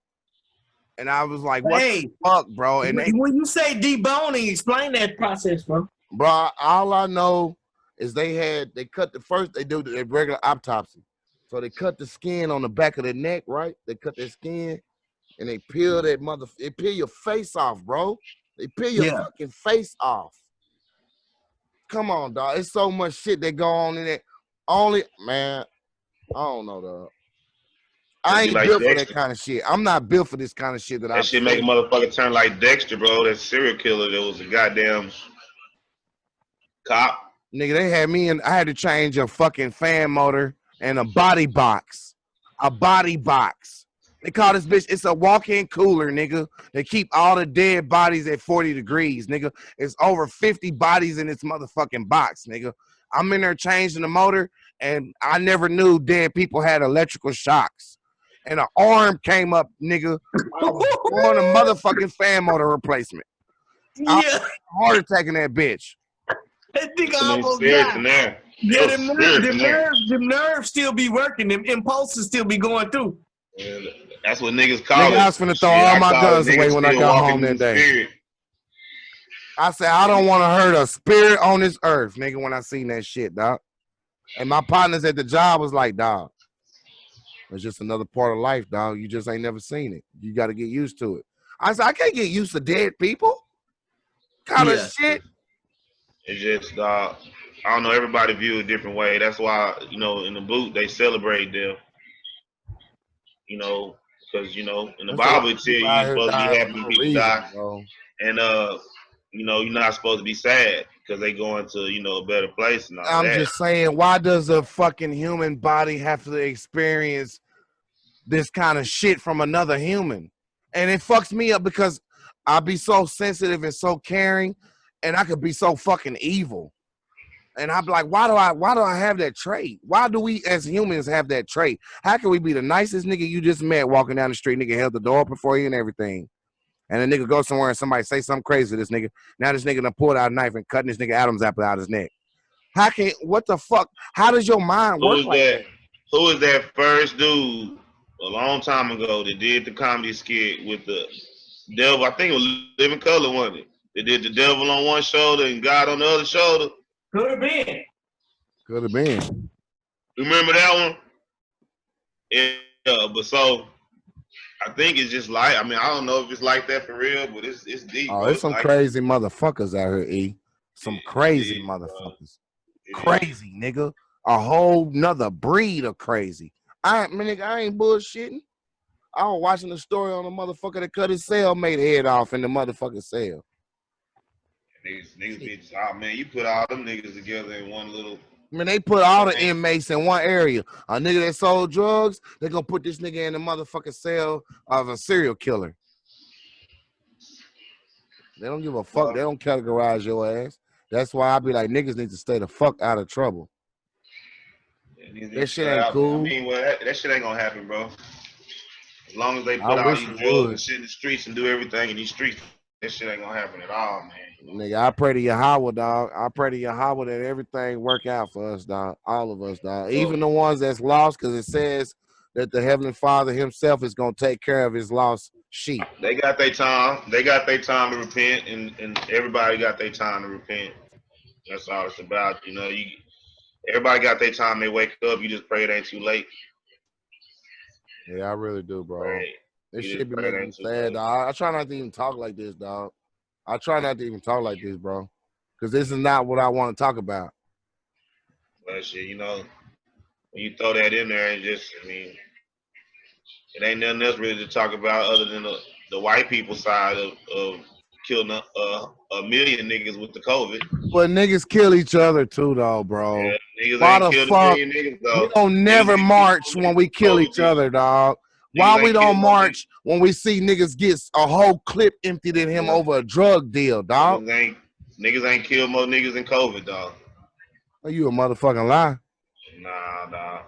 [SPEAKER 1] And I was like, what the fuck, bro? And
[SPEAKER 2] when you say deboning, explain that process, bro.
[SPEAKER 1] Bro, all I know is they cut they do the regular autopsy. So they cut the skin on the back of the neck, right? They cut their skin and they peel they peel your face off, bro. They peel your fucking face off. Come on, dog. It's so much shit that go on in it. Only, man, I don't know, dog. I ain't built for that kind of shit. I'm not built for this kind of shit
[SPEAKER 3] that shit make a motherfucker turn like Dexter, bro. That serial killer that was a goddamn cop.
[SPEAKER 1] Nigga, they had me and I had to change a fucking fan motor and a body box. A body box. They call this bitch, it's a walk-in cooler, nigga. They keep all the dead bodies at 40 degrees, nigga. It's over 50 bodies in this motherfucking box, nigga. I'm in there changing the motor, and I never knew dead people had electrical shocks. And an arm came up, nigga. I was on a motherfucking fan motor replacement. I was heart attacking that bitch.
[SPEAKER 2] That nigga almost died. Yeah, them nerves still be working. Them impulses still be going through.
[SPEAKER 3] Yeah, that's what niggas call it.
[SPEAKER 1] I was finna throw all my guns away when I got home that day. I said, I don't want to hurt a spirit on this earth, nigga, when I seen that shit, dog. And my partners at the job was like, dog, it's just another part of life, dog. You just ain't never seen it. You got to get used to it. I said, I can't get used to dead people. Kind of shit.
[SPEAKER 3] It's just, I don't know, everybody view it a different way. That's why, you know, in the boot, they celebrate them. You know, because, you know, in the Bible, it tells you you're supposed to be happy when people die. Bro. And, you know, you're not supposed to be sad because they go into, you know, a better place and all
[SPEAKER 1] I'm just saying, why does a fucking human body have to experience this kind of shit from another human? And it fucks me up because I be so sensitive and so caring, and I could be so fucking evil. And I'm like, why do I have that trait? Why do we as humans have that trait? How can we be the nicest nigga you just met walking down the street, nigga held the door open for you and everything, and the nigga goes somewhere and somebody say something crazy to this nigga. Now this nigga done pulled out a knife and cutting this nigga Adam's apple out his neck. What the fuck? How does your mind work like that?
[SPEAKER 3] Who is that first dude a long time ago that did the comedy skit with the devil? I think it was Living Color, wasn't it? They did the devil on one shoulder and God on the other shoulder.
[SPEAKER 2] Could have been.
[SPEAKER 1] Could have been.
[SPEAKER 3] Remember that one? Yeah, but so I think it's just like, I mean, I don't know if it's like that for real, but it's deep.
[SPEAKER 1] Oh, there's some like crazy motherfuckers out here, E. Some crazy motherfuckers. Crazy, nigga. A whole nother breed of crazy. I ain't bullshitting. I was watching the story on the motherfucker that cut his cellmate head off in the motherfucking cell.
[SPEAKER 3] Niggas be just, oh man, you put all them niggas together in one little.
[SPEAKER 1] I mean, they put all the inmates in one area. A nigga that sold drugs, they're gonna put this nigga in the motherfucking cell of a serial killer. They don't give a fuck. They don't categorize your ass. That's why I be like, niggas need to stay the fuck out of trouble. That shit ain't cool.
[SPEAKER 3] I mean, well, that shit ain't gonna happen, bro. As long as they put all these drugs and shit in the streets and do everything in these streets, that shit ain't gonna happen at all, man.
[SPEAKER 1] Nigga, I pray to Yahweh, dog. I pray to Yahweh that everything work out for us, dog. All of us, dog. Even the ones that's lost, because it says that the Heavenly Father himself is going to take care of his lost sheep.
[SPEAKER 3] They got their time. They got their time to repent, and everybody got their time to repent. That's all it's about. You know, everybody got their time. They wake up. You just pray it ain't too late.
[SPEAKER 1] Yeah, I really do, bro. Right. This shit be making me sad, dog. I try not to even talk like this, dog. I try not to even talk like this, bro, because this is not what I want to talk about.
[SPEAKER 3] But shit, you know, when you throw that in there, and just, I mean, it ain't nothing else really to talk about other than the white people side of killing a million niggas with the COVID.
[SPEAKER 1] But niggas kill each other too, though, bro.
[SPEAKER 3] Yeah, niggas
[SPEAKER 1] Why
[SPEAKER 3] ain't
[SPEAKER 1] the
[SPEAKER 3] killed a
[SPEAKER 1] fuck?
[SPEAKER 3] million niggas,
[SPEAKER 1] We
[SPEAKER 3] though.
[SPEAKER 1] don't never
[SPEAKER 3] Niggas
[SPEAKER 1] march when we kill
[SPEAKER 3] COVID
[SPEAKER 1] each other, dog.
[SPEAKER 3] Niggas
[SPEAKER 1] Why we
[SPEAKER 3] ain't
[SPEAKER 1] don't
[SPEAKER 3] killed no
[SPEAKER 1] march when we see niggas get a whole clip emptied in him over a drug deal, dog?
[SPEAKER 3] Niggas ain't killed more niggas than COVID, dog.
[SPEAKER 1] Are you a motherfucking lie?
[SPEAKER 3] Nah.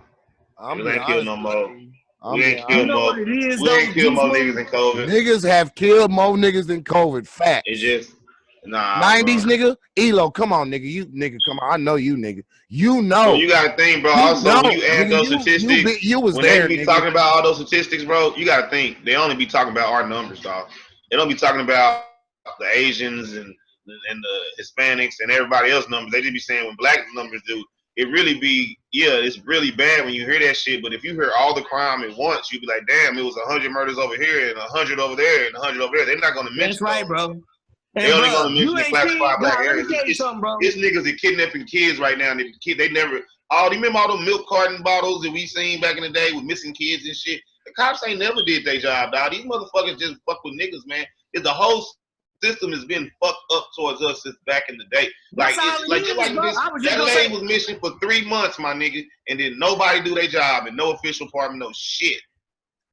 [SPEAKER 1] I'm
[SPEAKER 3] Niggas
[SPEAKER 1] being
[SPEAKER 3] ain't killed
[SPEAKER 1] honest
[SPEAKER 3] no
[SPEAKER 1] with
[SPEAKER 3] more.
[SPEAKER 1] you.
[SPEAKER 3] We ain't
[SPEAKER 2] You
[SPEAKER 3] killed
[SPEAKER 2] know
[SPEAKER 3] more.
[SPEAKER 2] what it is,
[SPEAKER 3] We
[SPEAKER 2] though?
[SPEAKER 3] ain't killed more niggas than COVID.
[SPEAKER 1] Niggas have killed more niggas than COVID. Facts.
[SPEAKER 3] It just
[SPEAKER 1] 90s,
[SPEAKER 3] bro.
[SPEAKER 1] nigga. Elo, come on, nigga. You nigga, come on. I know you, nigga. You know.
[SPEAKER 3] Well, you gotta think, bro.
[SPEAKER 1] You
[SPEAKER 3] Also,
[SPEAKER 1] know,
[SPEAKER 3] when you add
[SPEAKER 1] nigga,
[SPEAKER 3] those statistics,
[SPEAKER 1] you was
[SPEAKER 3] when
[SPEAKER 1] there,
[SPEAKER 3] they be
[SPEAKER 1] nigga.
[SPEAKER 3] talking about all those statistics, bro, you gotta think they only be talking about our numbers, dog. They don't be talking about the Asians and the Hispanics and everybody else numbers. They just be saying when black numbers do. It really be, it's really bad when you hear that shit. But if you hear all the crime at once, you be like, damn, it was 100 murders over here and 100 over there and 100 over there. They're not gonna mention.
[SPEAKER 2] That's right, bro.
[SPEAKER 3] They
[SPEAKER 2] And
[SPEAKER 3] only
[SPEAKER 2] bro,
[SPEAKER 3] gonna mention
[SPEAKER 2] you
[SPEAKER 3] the
[SPEAKER 2] ain't seen.
[SPEAKER 3] classified black
[SPEAKER 2] Nah, let me
[SPEAKER 3] areas.
[SPEAKER 2] tell you something, bro.
[SPEAKER 3] It's niggas that kidnapping kids right now. And they never. Oh, do you remember all the milk carton bottles that we seen back in the day with missing kids and shit? The cops ain't never did their job, dog. These motherfuckers just fuck with niggas, man. The whole system has been fucked up towards us since back in the day.
[SPEAKER 2] That's all it is, bro. I was just
[SPEAKER 3] that
[SPEAKER 2] gonna
[SPEAKER 3] lady
[SPEAKER 2] say,
[SPEAKER 3] was missing for 3 months, my nigga, and then nobody do their job and no official department, no shit.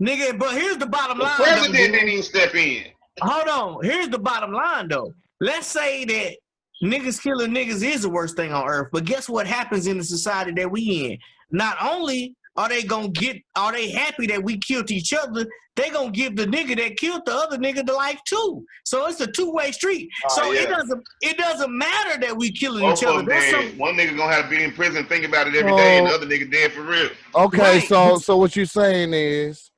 [SPEAKER 2] nigga. But here's the bottom line.
[SPEAKER 3] The president
[SPEAKER 2] though,
[SPEAKER 3] didn't even step in.
[SPEAKER 2] Hold on. Here's the bottom line, though. Let's say that niggas killing niggas is the worst thing on earth, but guess what happens in the society that we in? Not only are they happy that we killed each other, they gonna give the nigga that killed the other nigga the life too. So it's a two-way street. It doesn't matter that we killing each other.
[SPEAKER 3] One nigga gonna have to be in prison, think about it every day, and the other nigga dead for real.
[SPEAKER 1] Okay, right. So what you're saying is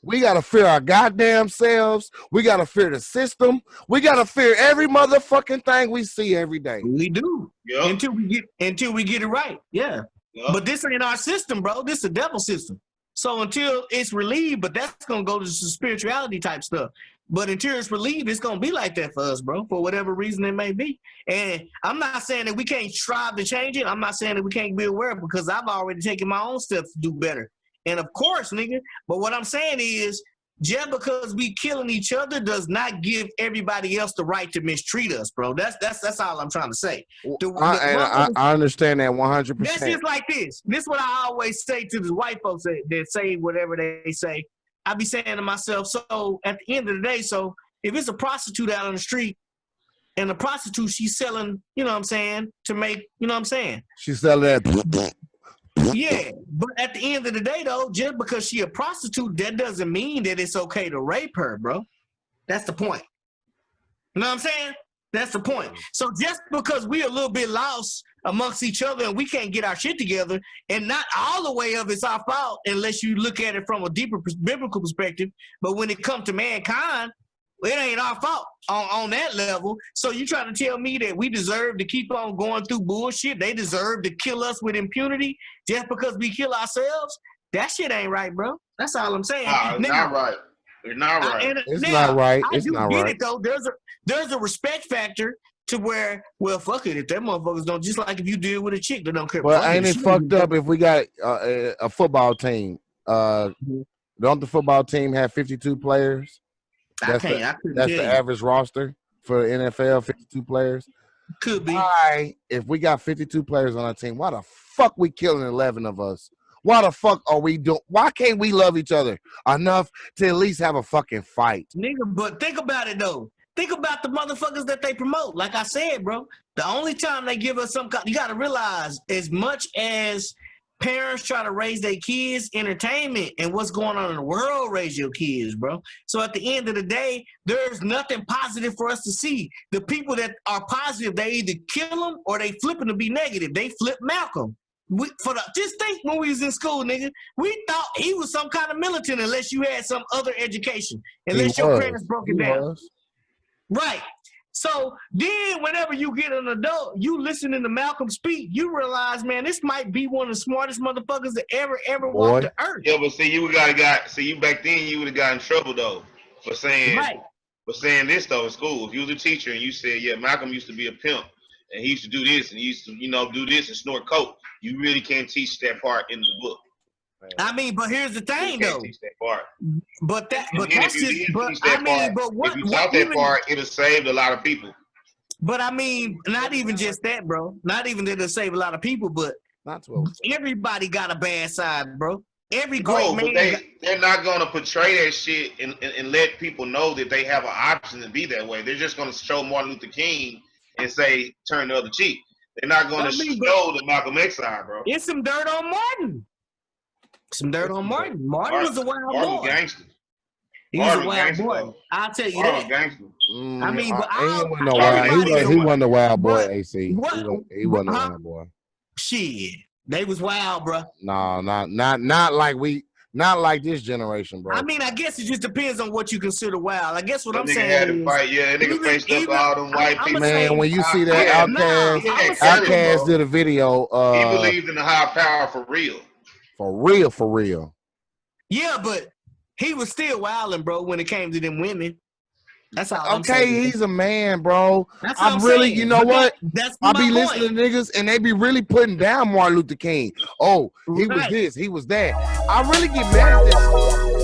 [SPEAKER 1] we gotta fear our goddamn selves. We gotta fear the system. We gotta fear every motherfucking thing we see every day.
[SPEAKER 2] We do. Yep. Until we get it right. Yeah. Yep. But this ain't our system, bro. This is a devil system. So until it's relieved, but that's gonna go to some spirituality type stuff. But until it's relieved, it's gonna be like that for us, bro, for whatever reason it may be. And I'm not saying that we can't strive to change it. I'm not saying that we can't be aware, because I've already taken my own steps to do better. And of course, nigga, but what I'm saying is, just because we killing each other does not give everybody else the right to mistreat us, bro. That's all I'm trying to say.
[SPEAKER 1] I understand that 100%.
[SPEAKER 2] That's just like this. This is what I always say to the white folks that say whatever they say. I be saying to myself, so at the end of the day, so if it's a prostitute out on the street and the prostitute, she's selling, you know what I'm saying, to make, you know what I'm saying?
[SPEAKER 1] She's selling that.
[SPEAKER 2] Yeah, but at the end of the day, though, just because she a prostitute, that doesn't mean that it's okay to rape her, bro. That's the point. You know what I'm saying? That's the point. So just because we a little bit lost amongst each other and we can't get our shit together, and not all the way of it's our fault unless you look at it from a deeper biblical perspective, but when it comes to mankind, it ain't our fault on that level. So you trying to tell me that we deserve to keep on going through bullshit? They deserve to kill us with impunity just because we kill ourselves? That shit ain't right, bro. That's all I'm saying.
[SPEAKER 3] It's not right. It's not right.
[SPEAKER 1] It's not right. It's not right.
[SPEAKER 2] It though. There's a respect factor to where, well, fuck it. If that motherfuckers don't, just like if you deal with a chick that don't care.
[SPEAKER 1] But ain't it fucked up if we got a football team? Don't the football team have 52 players? That's the average roster for the NFL, 52 players.
[SPEAKER 2] Could be.
[SPEAKER 1] Why, if we got 52 players on our team, why the fuck we killing 11 of us? Why the fuck are we doing? Why can't we love each other enough to at least have a fucking fight?
[SPEAKER 2] Nigga, but think about it though. Think about the motherfuckers that they promote. Like I said, bro, the only time they give us some kind, you got to realize, as much as parents try to raise their kids, entertainment and what's going on in the world raise your kids, bro. So at the end of the day, there's nothing positive for us to see. The people that are positive, they either kill them or they flipping to be negative. They flip Malcolm. Just think when we was in school, nigga, we thought he was some kind of militant unless you had some other education, unless your parents broke it down. Right. So then whenever you get an adult, you listening to Malcolm speak, you realize, man, this might be one of the smartest motherfuckers that ever walked the earth.
[SPEAKER 3] Yeah, but see, you back then you would have got in trouble though for saying this though in school. If you was a teacher and you said, yeah, Malcolm used to be a pimp and he used to do this and he used to, do this and snort coke, you really can't teach that part in the book.
[SPEAKER 2] I mean, but here's the thing, though.
[SPEAKER 3] Teach that part.
[SPEAKER 2] But that's
[SPEAKER 3] if you
[SPEAKER 2] just. But
[SPEAKER 3] that
[SPEAKER 2] I mean,
[SPEAKER 3] part,
[SPEAKER 2] but what?
[SPEAKER 3] If you taught that part, it'd have saved a lot of people.
[SPEAKER 2] But I mean, not even just that, bro. Not even that it'll save a lot of people, but everybody got a bad side, bro. Every great man.
[SPEAKER 3] But they're not gonna portray that shit and let people know that they have an option to be that way. They're just gonna show Martin Luther King and say turn the other cheek. They're not gonna show the Malcolm X side, bro.
[SPEAKER 2] It's some dirt on Martin. Some dirt on Martin. Martin was a wild boy.
[SPEAKER 3] Gangster.
[SPEAKER 2] He was a wild boy. I'll tell you that.
[SPEAKER 3] Gangster.
[SPEAKER 2] I mean, but
[SPEAKER 1] he wasn't a wild boy, AC. He wasn't a wild boy.
[SPEAKER 2] Shit. They was wild, bro.
[SPEAKER 1] No, not like this generation, bro.
[SPEAKER 2] I mean, I guess it just depends on what you consider wild. I guess what I'm saying
[SPEAKER 3] had to fight. Yeah, that nigga faced up all them white people.
[SPEAKER 1] Man, when you see that Outkast did a video.
[SPEAKER 3] He believed in the high power for real.
[SPEAKER 1] For real.
[SPEAKER 2] Yeah, but he was still wilding, bro, when it came to them women. That's all I'm saying.
[SPEAKER 1] Okay, he's a man, bro.
[SPEAKER 2] I'm really,
[SPEAKER 1] saying. You know what? I be listening to niggas and they be really putting down Martin Luther King. Oh, he was this, he was that. I really get mad at this.